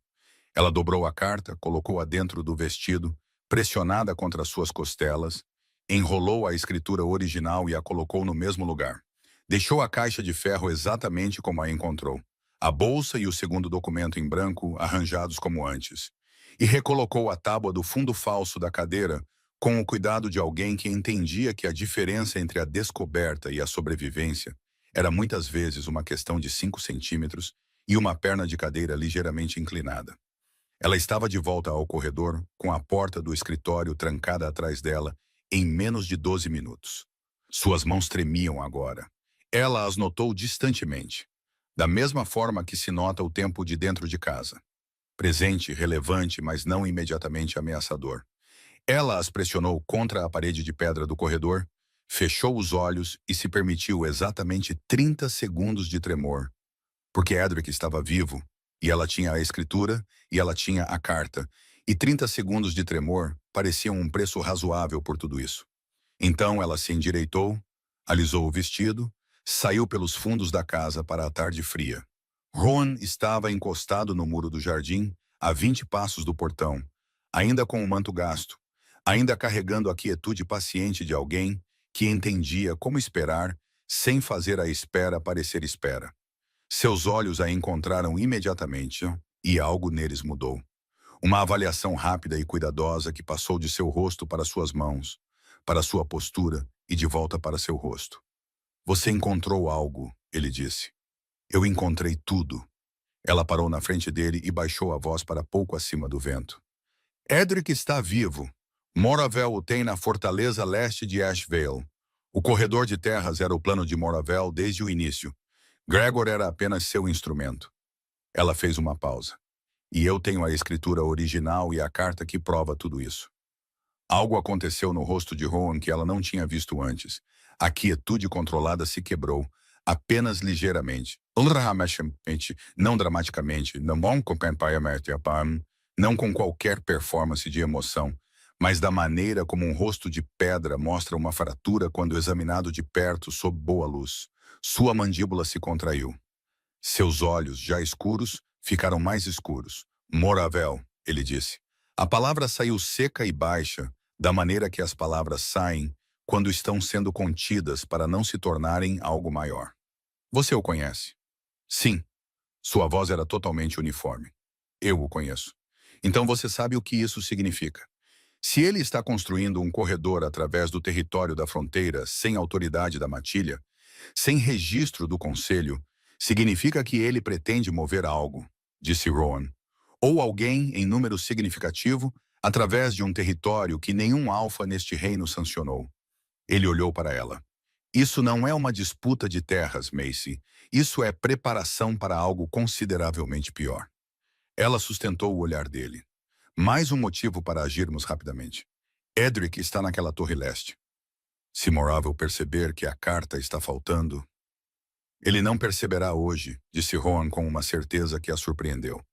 Ela dobrou a carta, colocou-a dentro do vestido, pressionada contra suas costelas, enrolou a escritura original e a colocou no mesmo lugar. Deixou a caixa de ferro exatamente como a encontrou. A bolsa e o segundo documento em branco arranjados como antes. E recolocou a tábua do fundo falso da cadeira com o cuidado de alguém que entendia que a diferença entre a descoberta e a sobrevivência era muitas vezes uma questão de 5 centímetros e uma perna de cadeira ligeiramente inclinada. Ela estava de volta ao corredor, com a porta do escritório trancada atrás dela, em menos de 12 minutos. Suas mãos tremiam agora. Ela as notou distantemente, da mesma forma que se nota o tempo de dentro de casa. Presente, relevante, mas não imediatamente ameaçador. Ela as pressionou contra a parede de pedra do corredor, fechou os olhos e se permitiu exatamente 30 segundos de tremor, porque Edric estava vivo, e ela tinha a escritura, e ela tinha a carta, e 30 segundos de tremor pareciam um preço razoável por tudo isso. Então ela se endireitou, alisou o vestido, saiu pelos fundos da casa para a tarde fria. Rowan estava encostado no muro do jardim, a 20 passos do portão, ainda com o manto gasto, ainda carregando a quietude paciente de alguém que entendia como esperar, sem fazer a espera parecer espera. Seus olhos a encontraram imediatamente, e algo neles mudou. Uma avaliação rápida e cuidadosa que passou de seu rosto para suas mãos, para sua postura e de volta para seu rosto. Você encontrou algo, ele disse. Eu encontrei tudo. Ela parou na frente dele e baixou a voz para pouco acima do vento. Edric está vivo. Moravel o tem na fortaleza leste de Ashvale. O corredor de terras era o plano de Moravel desde o início. Gregor era apenas seu instrumento. Ela fez uma pausa. E eu tenho a escritura original e a carta que prova tudo isso. Algo aconteceu no rosto de Rowan que ela não tinha visto antes. A quietude controlada se quebrou, apenas ligeiramente. Não dramaticamente, não com qualquer performance de emoção, mas da maneira como um rosto de pedra mostra uma fratura quando examinado de perto sob boa luz. Sua mandíbula se contraiu. Seus olhos, já escuros, ficaram mais escuros. Moravel, ele disse. A palavra saiu seca e baixa, da maneira que as palavras saem quando estão sendo contidas para não se tornarem algo maior. Você o conhece? Sim. Sua voz era totalmente uniforme. Eu o conheço. Então você sabe o que isso significa. Se ele está construindo um corredor através do território da fronteira sem autoridade da matilha, sem registro do conselho, significa que ele pretende mover algo, disse Rowan. Ou alguém em número significativo, através de um território que nenhum alfa neste reino sancionou. Ele olhou para ela. Isso não é uma disputa de terras, Macy. Isso é preparação para algo consideravelmente pior. Ela sustentou o olhar dele. Mais um motivo para agirmos rapidamente. Edric está naquela torre leste. Se Moravel perceber que a carta está faltando... Ele não perceberá hoje, disse Rowan com uma certeza que a surpreendeu.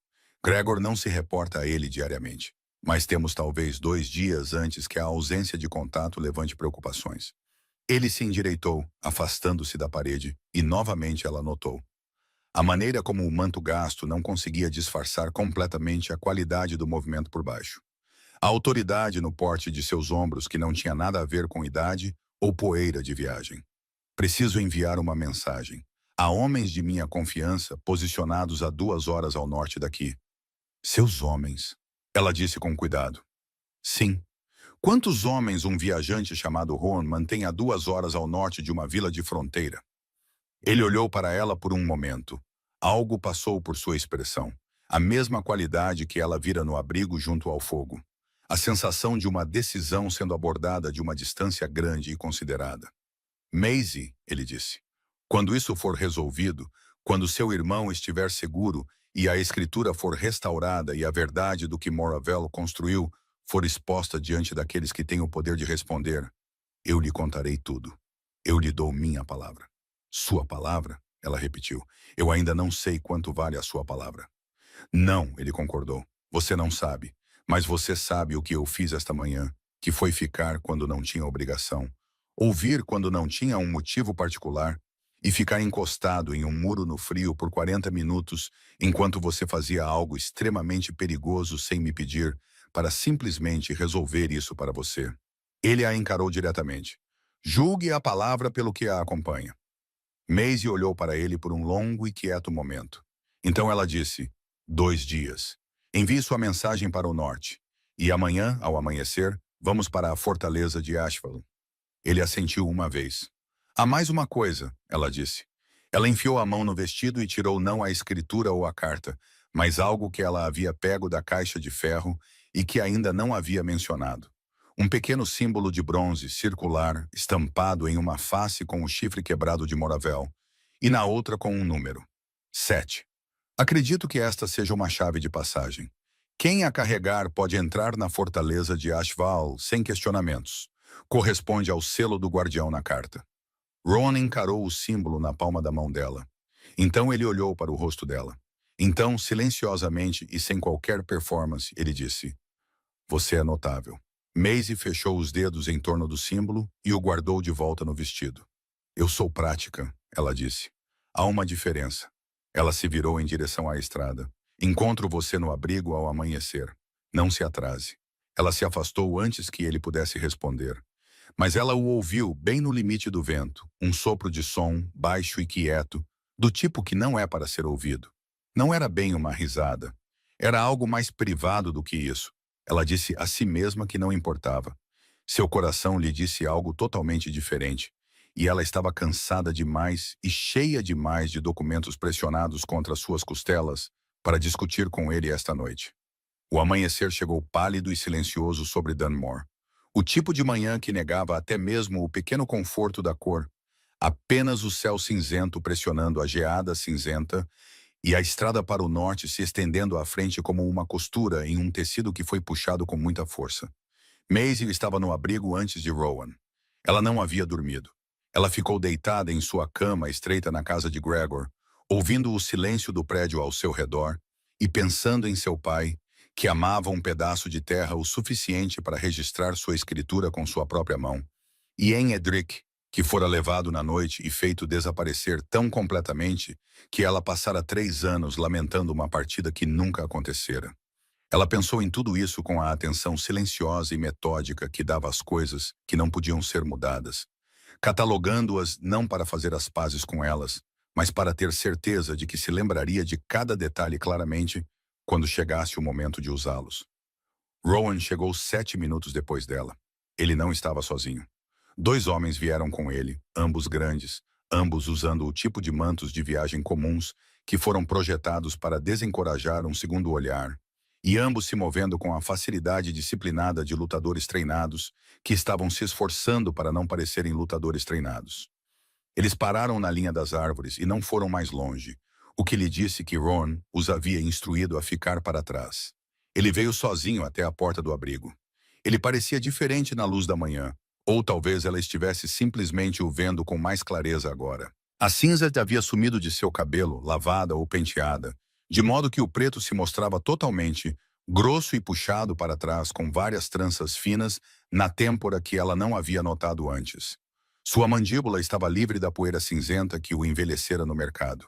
Gregor não se reporta a ele diariamente, mas temos talvez 2 dias antes que a ausência de contato levante preocupações. Ele se endireitou, afastando-se da parede, e novamente ela notou. A maneira como o manto gasto não conseguia disfarçar completamente a qualidade do movimento por baixo. A autoridade no porte de seus ombros que não tinha nada a ver com idade ou poeira de viagem. Preciso enviar uma mensagem. Há homens de minha confiança posicionados a 2 horas ao norte daqui. Seus homens, ela disse com cuidado. Sim. Quantos homens um viajante chamado Rowan mantém a 2 horas ao norte de uma vila de fronteira? Ele olhou para ela por um momento. Algo passou por sua expressão. A mesma qualidade que ela vira no abrigo junto ao fogo. A sensação de uma decisão sendo abordada de uma distância grande e considerada. Maisie, ele disse. Quando isso for resolvido, quando seu irmão estiver seguro e a escritura for restaurada e a verdade do que Moravel construiu for exposta diante daqueles que têm o poder de responder, eu lhe contarei tudo. Eu lhe dou minha palavra. Sua palavra? ela repetiu. Eu ainda não sei quanto vale a sua palavra. Não, ele concordou. Você não sabe. Mas você sabe o que eu fiz esta manhã, que foi ficar quando não tinha obrigação, ouvir quando não tinha um motivo particular e ficar encostado em um muro no frio por 40 minutos enquanto você fazia algo extremamente perigoso sem me pedir para simplesmente resolver isso para você. Ele a encarou diretamente. Julgue a palavra pelo que a acompanha. Maisie olhou para ele por um longo e quieto momento. Então ela disse, 2 dias. Envie sua mensagem para o norte. E amanhã, ao amanhecer, vamos para a fortaleza de Ashvalon. Ele assentiu uma vez. Há mais uma coisa, ela disse. Ela enfiou a mão no vestido e tirou não a escritura ou a carta, mas algo que ela havia pego da caixa de ferro e que ainda não havia mencionado. Um pequeno símbolo de bronze circular, estampado em uma face com o chifre quebrado de Moravel, e na outra com um número. 7. Acredito que esta seja uma chave de passagem. Quem a carregar pode entrar na fortaleza de Ashval sem questionamentos. Corresponde ao selo do guardião na carta. Ron encarou o símbolo na palma da mão dela. Então ele olhou para o rosto dela. Então, silenciosamente e sem qualquer performance, ele disse, você é notável. Maisie fechou os dedos em torno do símbolo e o guardou de volta no vestido. Eu sou prática, ela disse. Há uma diferença. Ela se virou em direção à estrada. Encontro você no abrigo ao amanhecer. Não se atrase. Ela se afastou antes que ele pudesse responder. Mas ela o ouviu bem no limite do vento, um sopro de som, baixo e quieto, do tipo que não é para ser ouvido. Não era bem uma risada. Era algo mais privado do que isso. Ela disse a si mesma que não importava. Seu coração lhe disse algo totalmente diferente, e ela estava cansada demais e cheia demais de documentos pressionados contra suas costelas para discutir com ele esta noite. O amanhecer chegou pálido e silencioso sobre Dunmore. O tipo de manhã que negava até mesmo o pequeno conforto da cor. Apenas o céu cinzento pressionando a geada cinzenta e a estrada para o norte se estendendo à frente como uma costura em um tecido que foi puxado com muita força. Maisie estava no abrigo antes de Rowan. Ela não havia dormido. Ela ficou deitada em sua cama estreita na casa de Gregor, ouvindo o silêncio do prédio ao seu redor e pensando em seu pai, que amava um pedaço de terra o suficiente para registrar sua escritura com sua própria mão, e em Edric, que fora levado na noite e feito desaparecer tão completamente que ela passara 3 anos lamentando uma partida que nunca acontecera. Ela pensou em tudo isso com a atenção silenciosa e metódica que dava às coisas que não podiam ser mudadas, catalogando-as não para fazer as pazes com elas, mas para ter certeza de que se lembraria de cada detalhe claramente quando chegasse o momento de usá-los. Rowan chegou 7 minutos depois dela. Ele não estava sozinho. 2 homens vieram com ele, ambos grandes, ambos usando o tipo de mantos de viagem comuns que foram projetados para desencorajar um segundo olhar, e ambos se movendo com a facilidade disciplinada de lutadores treinados que estavam se esforçando para não parecerem lutadores treinados. Eles pararam na linha das árvores e não foram mais longe, o que lhe disse que Ron os havia instruído a ficar para trás. Ele veio sozinho até a porta do abrigo. Ele parecia diferente na luz da manhã, ou talvez ela estivesse simplesmente o vendo com mais clareza agora. A cinza havia sumido de seu cabelo, lavada ou penteada, de modo que o preto se mostrava totalmente grosso e puxado para trás com várias tranças finas na têmpora que ela não havia notado antes. Sua mandíbula estava livre da poeira cinzenta que o envelhecera no mercado.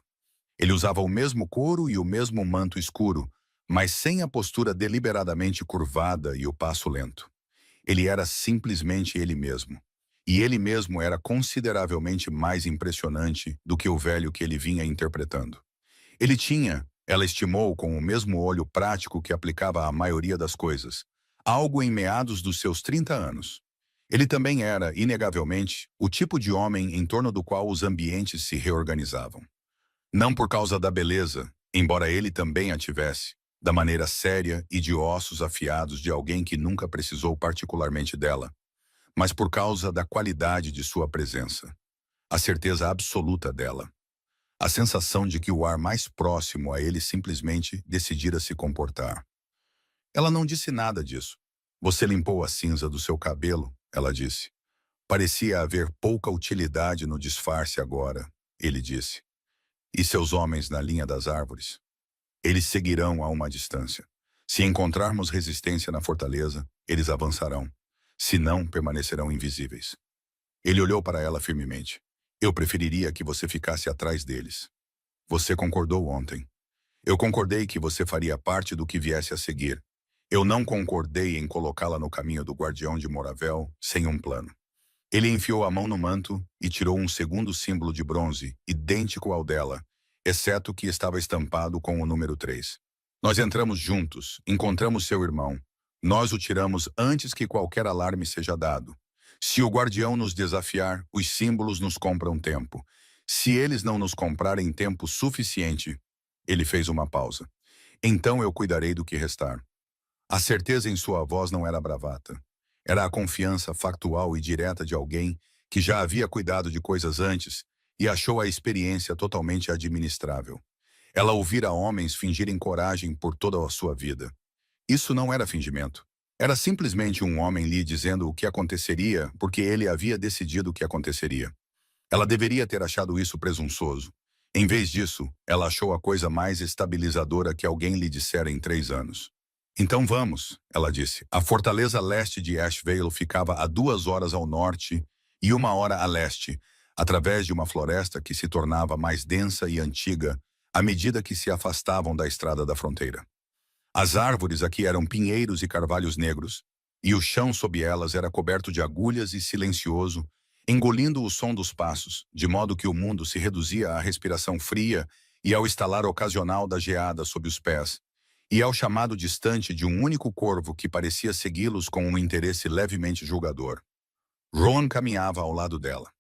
Ele usava o mesmo couro e o mesmo manto escuro, mas sem a postura deliberadamente curvada e o passo lento. Ele era simplesmente ele mesmo. E ele mesmo era consideravelmente mais impressionante do que o velho que ele vinha interpretando. Ele tinha, ela estimou com o mesmo olho prático que aplicava à maioria das coisas, algo em meados dos seus 30 anos. Ele também era, inegavelmente, o tipo de homem em torno do qual os ambientes se reorganizavam. Não por causa da beleza, embora ele também a tivesse, da maneira séria e de ossos afiados de alguém que nunca precisou particularmente dela, mas por causa da qualidade de sua presença, a certeza absoluta dela, a sensação de que o ar mais próximo a ele simplesmente decidira se comportar. Ela não disse nada disso. Você limpou a cinza do seu cabelo, ela disse. Parecia haver pouca utilidade no disfarce agora, ele disse. E seus homens na linha das árvores? Eles seguirão a uma distância. Se encontrarmos resistência na fortaleza, eles avançarão. Se não, permanecerão invisíveis. Ele olhou para ela firmemente. Eu preferiria que você ficasse atrás deles. Você concordou ontem. Eu concordei que você faria parte do que viesse a seguir. Eu não concordei em colocá-la no caminho do guardião de Moravel sem um plano. Ele enfiou a mão no manto e tirou um segundo símbolo de bronze, idêntico ao dela, exceto que estava estampado com o número 3. Nós entramos juntos, encontramos seu irmão. Nós o tiramos antes que qualquer alarme seja dado. Se o guardião nos desafiar, os símbolos nos compram tempo. Se eles não nos comprarem tempo suficiente, ele fez uma pausa. Então eu cuidarei do que restar. A certeza em sua voz não era bravata. Era a confiança factual e direta de alguém que já havia cuidado de coisas antes e achou a experiência totalmente administrável. Ela ouvira homens fingirem coragem por toda a sua vida. Isso não era fingimento. Era simplesmente um homem lhe dizendo o que aconteceria porque ele havia decidido o que aconteceria. Ela deveria ter achado isso presunçoso. Em vez disso, ela achou a coisa mais estabilizadora que alguém lhe dissera em 3 anos. Então vamos, ela disse. A fortaleza leste de Ashvale ficava a 2 horas ao norte e 1 hora a leste, através de uma floresta que se tornava mais densa e antiga à medida que se afastavam da estrada da fronteira. As árvores aqui eram pinheiros e carvalhos negros, e o chão sob elas era coberto de agulhas e silencioso, engolindo o som dos passos, de modo que o mundo se reduzia à respiração fria e ao estalar ocasional da geada sob os pés, e ao chamado distante de um único corvo que parecia segui-los com um interesse levemente julgador. Rowan caminhava ao lado dela.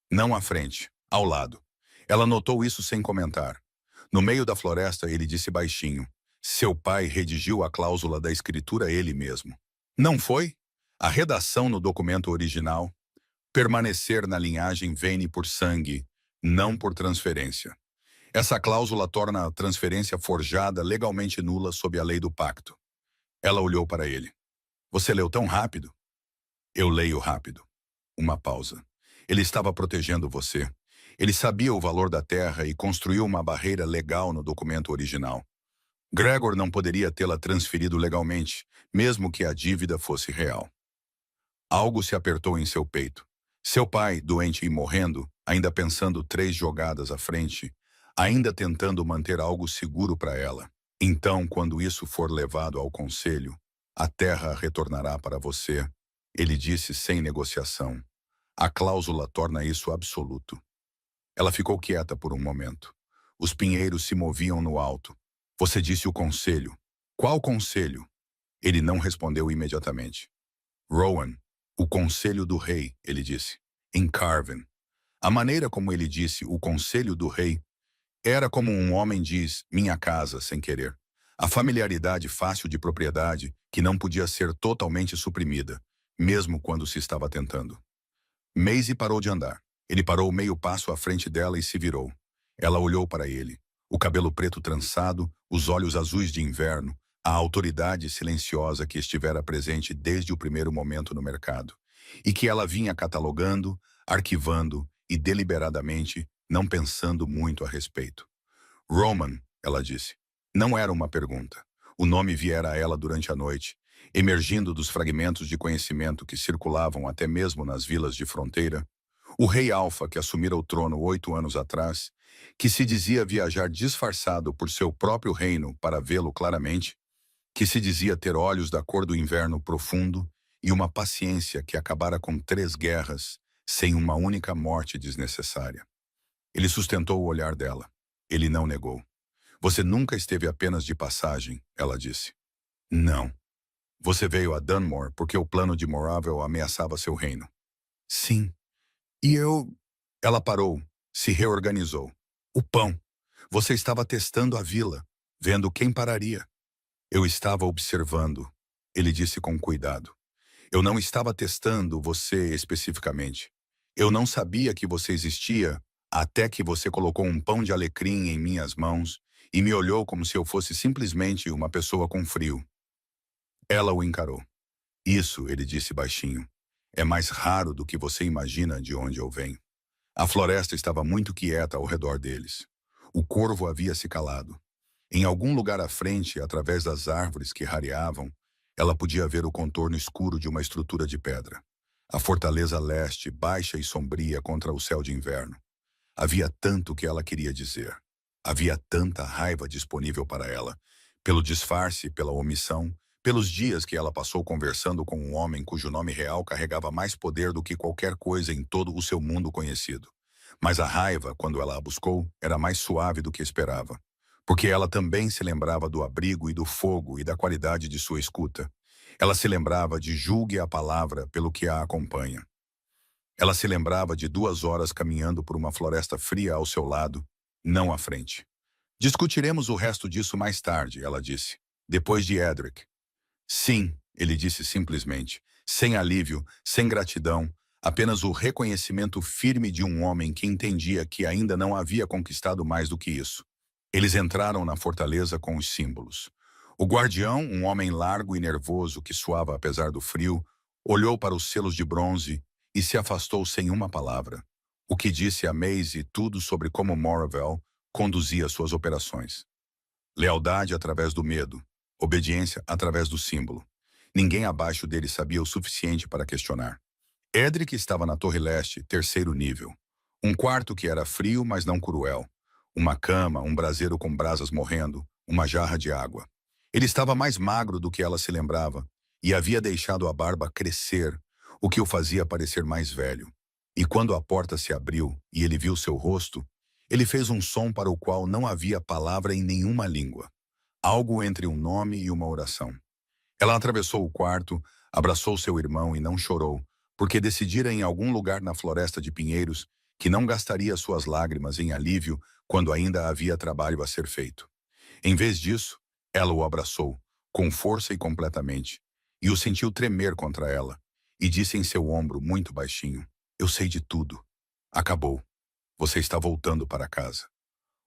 Não à frente, ao lado. Ela notou isso sem comentar. No meio da floresta, ele disse baixinho: seu pai redigiu a cláusula da escritura ele mesmo. Não foi? A redação no documento original: permanecer na linhagem vene por sangue, não por transferência. Essa cláusula torna a transferência forjada legalmente nula sob a lei do pacto. Ela olhou para ele. Você leu tão rápido? Eu leio rápido. Uma pausa. Ele estava protegendo você. Ele sabia o valor da terra e construiu uma barreira legal no documento original. Gregor não poderia tê-la transferido legalmente, mesmo que a dívida fosse real. Algo se apertou em seu peito. Seu pai, doente e morrendo, ainda pensando 3 jogadas à frente, ainda tentando manter algo seguro para ela. Então, quando isso for levado ao conselho, a terra retornará para você, ele disse sem negociação. A cláusula torna isso absoluto. Ela ficou quieta por um momento. Os pinheiros se moviam no alto. Você disse o conselho. Qual conselho? Ele não respondeu imediatamente. Rowan, o conselho do rei, ele disse. Em Carven. A maneira como ele disse o conselho do rei era como um homem diz minha casa sem querer. A familiaridade fácil de propriedade que não podia ser totalmente suprimida, mesmo quando se estava tentando. Maisie parou de andar. Ele parou meio passo à frente dela e se virou. Ela olhou para ele. O cabelo preto trançado, os olhos azuis de inverno, a autoridade silenciosa que estivera presente desde o primeiro momento no mercado, e que ela vinha catalogando, arquivando e deliberadamente não pensando muito a respeito. Roman, ela disse. Não era uma pergunta. O nome viera a ela durante a noite, emergindo dos fragmentos de conhecimento que circulavam até mesmo nas vilas de fronteira. O rei Alfa, que assumira o trono 8 anos atrás, que se dizia viajar disfarçado por seu próprio reino para vê-lo claramente, que se dizia ter olhos da cor do inverno profundo e uma paciência que acabara com 3 guerras sem uma única morte desnecessária. Ele sustentou o olhar dela. Ele não negou. Você nunca esteve apenas de passagem, ela disse. Não. Você veio a Dunmore porque o plano de Moravel ameaçava seu reino. Sim. E eu... Ela parou, se reorganizou. O pão. Você estava testando a vila, vendo quem pararia. Eu estava observando, ele disse com cuidado. Eu não estava testando você especificamente. Eu não sabia que você existia até que você colocou um pão de alecrim em minhas mãos e me olhou como se eu fosse simplesmente uma pessoa com frio. Ela o encarou. Isso, ele disse baixinho, é mais raro do que você imagina de onde eu venho. A floresta estava muito quieta ao redor deles. O corvo havia se calado. Em algum lugar à frente, através das árvores que rareavam, ela podia ver o contorno escuro de uma estrutura de pedra. A fortaleza leste, baixa e sombria contra o céu de inverno. Havia tanto que ela queria dizer. Havia tanta raiva disponível para ela, pelo disfarce, pela omissão, pelos dias que ela passou conversando com um homem cujo nome real carregava mais poder do que qualquer coisa em todo o seu mundo conhecido. Mas a raiva, quando ela a buscou, era mais suave do que esperava, porque ela também se lembrava do abrigo e do fogo e da qualidade de sua escuta. Ela se lembrava de julgue a palavra pelo que a acompanha. Ela se lembrava de 2 horas caminhando por uma floresta fria ao seu lado, não à frente. Discutiremos o resto disso mais tarde, ela disse, depois de Edric. Sim, ele disse simplesmente, sem alívio, sem gratidão, apenas o reconhecimento firme de um homem que entendia que ainda não havia conquistado mais do que isso. Eles entraram na fortaleza com os símbolos. O guardião, um homem largo e nervoso que suava apesar do frio, olhou para os selos de bronze e se afastou sem uma palavra, o que disse a Maisie tudo sobre como Moravel conduzia suas operações. Lealdade através do medo, obediência através do símbolo. Ninguém abaixo dele sabia o suficiente para questionar. Edric estava na Torre Leste, terceiro nível. Um quarto que era frio, mas não cruel. Uma cama, um braseiro com brasas morrendo, uma jarra de água. Ele estava mais magro do que ela se lembrava e havia deixado a barba crescer, o que o fazia parecer mais velho. E quando a porta se abriu e ele viu seu rosto, ele fez um som para o qual não havia palavra em nenhuma língua. Algo entre um nome e uma oração. Ela atravessou o quarto, abraçou seu irmão e não chorou, porque decidira em algum lugar na floresta de pinheiros que não gastaria suas lágrimas em alívio quando ainda havia trabalho a ser feito. Em vez disso, ela o abraçou, com força e completamente, e o sentiu tremer contra ela, e disse em seu ombro, muito baixinho, eu sei de tudo. Acabou. Você está voltando para casa.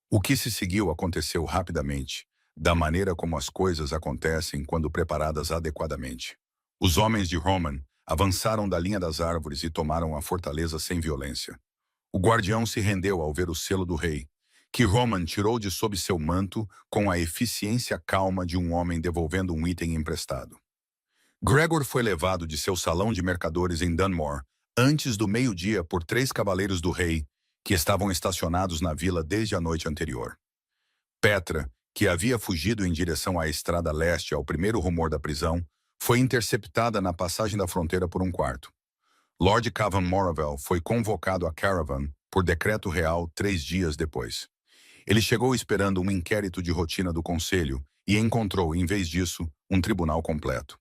O que se seguiu aconteceu rapidamente, da maneira como as coisas acontecem quando preparadas adequadamente. Os homens de Roman avançaram da linha das árvores e tomaram a fortaleza sem violência. O guardião se rendeu ao ver o selo do rei, que Roman tirou de sob seu manto com a eficiência calma de um homem devolvendo um item emprestado. Gregor foi levado de seu salão de mercadores em Dunmore antes do meio-dia por 3 cavaleiros do rei, que estavam estacionados na vila desde a noite anterior. Petra, que havia fugido em direção à estrada leste ao primeiro rumor da prisão, foi interceptada na passagem da fronteira por um quarto. Lord Cavan Moravel foi convocado a Caravan por decreto real 3 dias depois. Ele chegou esperando um inquérito de rotina do conselho e encontrou, em vez disso, um tribunal completo.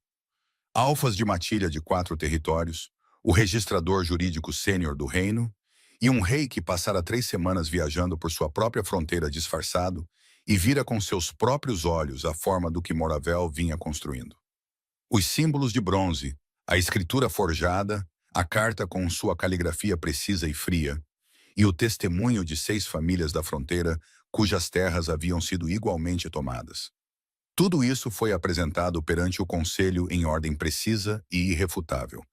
Alfas de matilha de 4 territórios, o registrador jurídico sênior do reino e um rei que passara 3 semanas viajando por sua própria fronteira disfarçado e vira com seus próprios olhos a forma do que Moravel vinha construindo. Os símbolos de bronze, a escritura forjada, a carta com sua caligrafia precisa e fria, e o testemunho de 6 famílias da fronteira cujas terras haviam sido igualmente tomadas. Tudo isso foi apresentado perante o conselho em ordem precisa e irrefutável.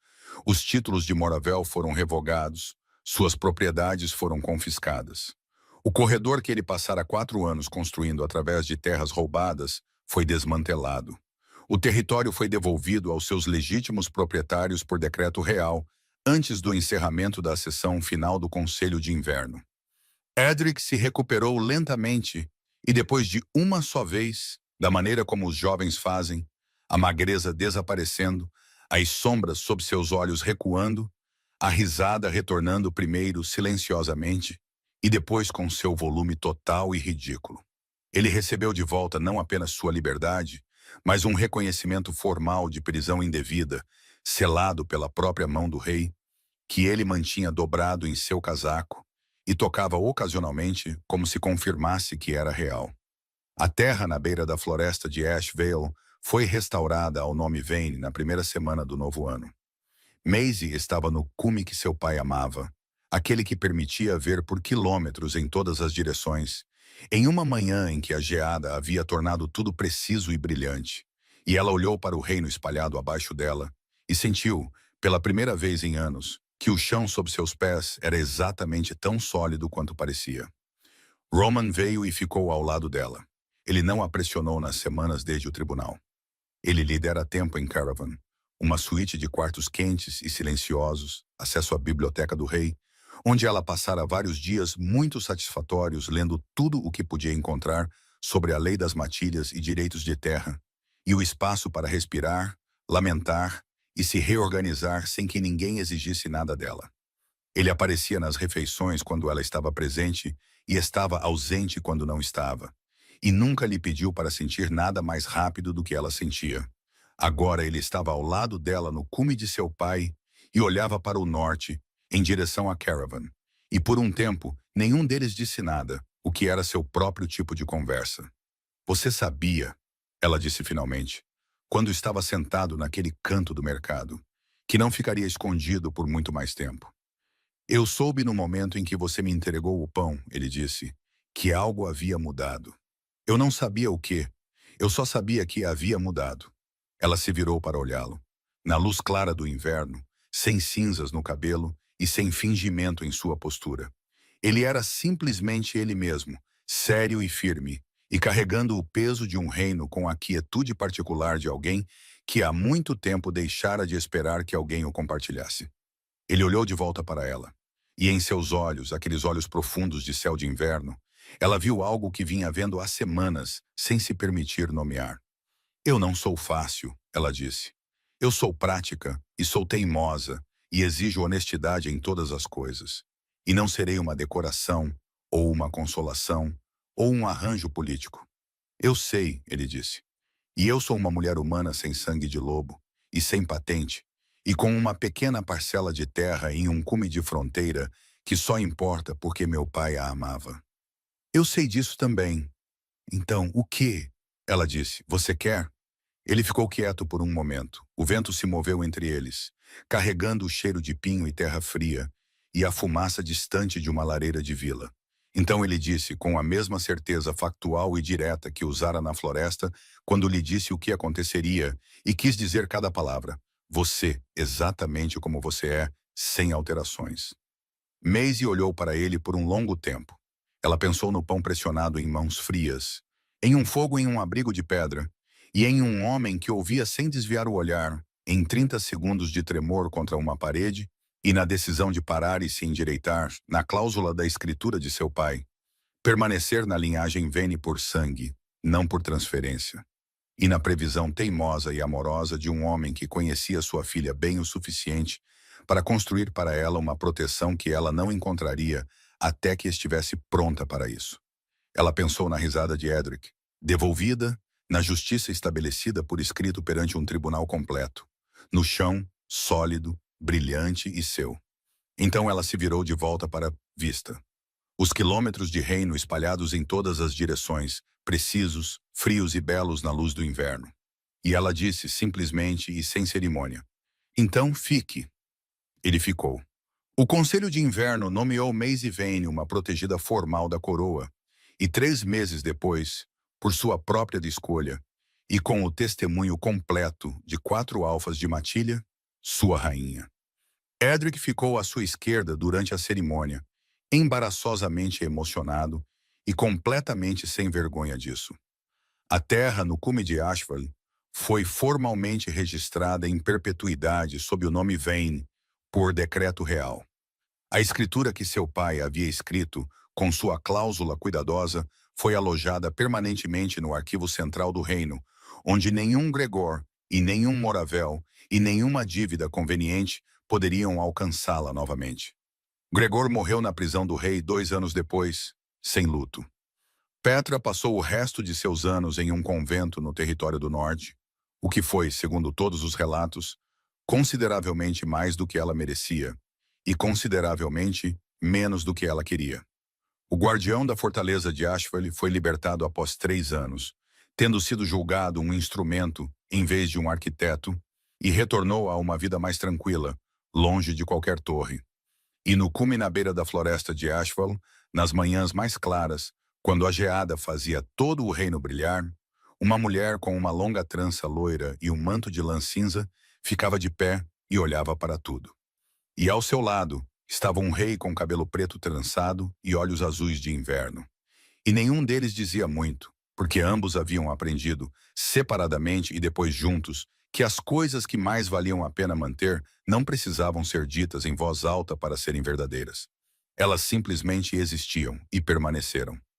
Os títulos de Moravel foram revogados, suas propriedades foram confiscadas. O corredor que ele passara 4 anos construindo através de terras roubadas foi desmantelado. O território foi devolvido aos seus legítimos proprietários por decreto real, antes do encerramento da sessão final do Conselho de Inverno. Edric se recuperou lentamente e depois de uma só vez, da maneira como os jovens fazem, a magreza desaparecendo, as sombras sob seus olhos recuando, a risada retornando primeiro silenciosamente e depois com seu volume total e ridículo. Ele recebeu de volta não apenas sua liberdade, mas um reconhecimento formal de prisão indevida, selado pela própria mão do rei, que ele mantinha dobrado em seu casaco e tocava ocasionalmente como se confirmasse que era real. A terra na beira da floresta de Ash Vale foi restaurada ao nome Vane na primeira semana do novo ano. Maisie estava no cume que seu pai amava, aquele que permitia ver por quilômetros em todas as direções, em uma manhã em que a geada havia tornado tudo preciso e brilhante, e ela olhou para o reino espalhado abaixo dela e sentiu, pela primeira vez em anos, que o chão sob seus pés era exatamente tão sólido quanto parecia. Roman veio e ficou ao lado dela. Ele não a pressionou nas semanas desde o tribunal. Ele lhe dera tempo em Caravan, uma suíte de quartos quentes e silenciosos, acesso à biblioteca do rei, onde ela passara vários dias muito satisfatórios lendo tudo o que podia encontrar sobre a lei das matilhas e direitos de terra, e o espaço para respirar, lamentar e se reorganizar sem que ninguém exigisse nada dela. Ele aparecia nas refeições quando ela estava presente e estava ausente quando não estava. E nunca lhe pediu para sentir nada mais rápido do que ela sentia. Agora ele estava ao lado dela no cume de seu pai e olhava para o norte, em direção a Caravan. E por um tempo, nenhum deles disse nada, o que era seu próprio tipo de conversa. Você sabia, ela disse finalmente, quando estava sentado naquele canto do mercado, que não ficaria escondido por muito mais tempo. Eu soube no momento em que você me entregou o pão, ele disse, que algo havia mudado. Eu não sabia o quê. Eu só sabia que havia mudado. Ela se virou para olhá-lo. Na luz clara do inverno, sem cinzas no cabelo e sem fingimento em sua postura. Ele era simplesmente ele mesmo, sério e firme, e carregando o peso de um reino com a quietude particular de alguém que há muito tempo deixara de esperar que alguém o compartilhasse. Ele olhou de volta para ela. E em seus olhos, aqueles olhos profundos de céu de inverno, ela viu algo que vinha vendo há semanas, sem se permitir nomear. Eu não sou fácil, ela disse. Eu sou prática e sou teimosa e exijo honestidade em todas as coisas. E não serei uma decoração, ou uma consolação, ou um arranjo político. Eu sei, ele disse. E eu sou uma mulher humana sem sangue de lobo, e sem patente, e com uma pequena parcela de terra em um cume de fronteira que só importa porque meu pai a amava. Eu sei disso também. Então, o quê? Ela disse. Você quer? Ele ficou quieto por um momento. O vento se moveu entre eles, carregando o cheiro de pinho e terra fria, e a fumaça distante de uma lareira de vila. Então ele disse, com a mesma certeza factual e direta que usara na floresta, quando lhe disse o que aconteceria, e quis dizer cada palavra. Você, exatamente como você é, sem alterações. Maisie olhou para ele por um longo tempo. Ela pensou no pão pressionado em mãos frias, em um fogo em um abrigo de pedra, e em um homem que ouvia sem desviar o olhar, em 30 segundos de tremor contra uma parede, e na decisão de parar e se endireitar, na cláusula da escritura de seu pai. Permanecer na linhagem Vene por sangue, não por transferência. E na previsão teimosa e amorosa de um homem que conhecia sua filha bem o suficiente para construir para ela uma proteção que ela não encontraria até que estivesse pronta para isso. Ela pensou na risada de Edric, devolvida, na justiça estabelecida por escrito perante um tribunal completo, no chão, sólido, brilhante e seu. Então ela se virou de volta para a vista. Os quilômetros de reino espalhados em todas as direções, precisos, frios e belos na luz do inverno. E ela disse, simplesmente e sem cerimônia, então fique. Ele ficou. O Conselho de Inverno nomeou Maisie Vane uma protegida formal da coroa, e 3 meses depois, por sua própria escolha, e com o testemunho completo de 4 alfas de Matilha, sua rainha. Edric ficou à sua esquerda durante a cerimônia, embaraçosamente emocionado e completamente sem vergonha disso. A terra no cume de Ashval foi formalmente registrada em perpetuidade sob o nome Vane, por decreto real. A escritura que seu pai havia escrito, com sua cláusula cuidadosa, foi alojada permanentemente no arquivo central do reino, onde nenhum Gregor e nenhum Moravel e nenhuma dívida conveniente poderiam alcançá-la novamente. Gregor morreu na prisão do rei 2 anos depois, sem luto. Petra passou o resto de seus anos em um convento no território do norte, o que foi, segundo todos os relatos, consideravelmente mais do que ela merecia e consideravelmente menos do que ela queria. O guardião da fortaleza de Ashval foi libertado após 3 anos, tendo sido julgado um instrumento em vez de um arquiteto, e retornou a uma vida mais tranquila, longe de qualquer torre. E no cume na beira da floresta de Ashval, nas manhãs mais claras, quando a geada fazia todo o reino brilhar, uma mulher com uma longa trança loira e um manto de lã cinza ficava de pé e olhava para tudo. E ao seu lado estava um rei com cabelo preto trançado e olhos azuis de inverno. E nenhum deles dizia muito, porque ambos haviam aprendido, separadamente e depois juntos, que as coisas que mais valiam a pena manter não precisavam ser ditas em voz alta para serem verdadeiras. Elas simplesmente existiam e permaneceram.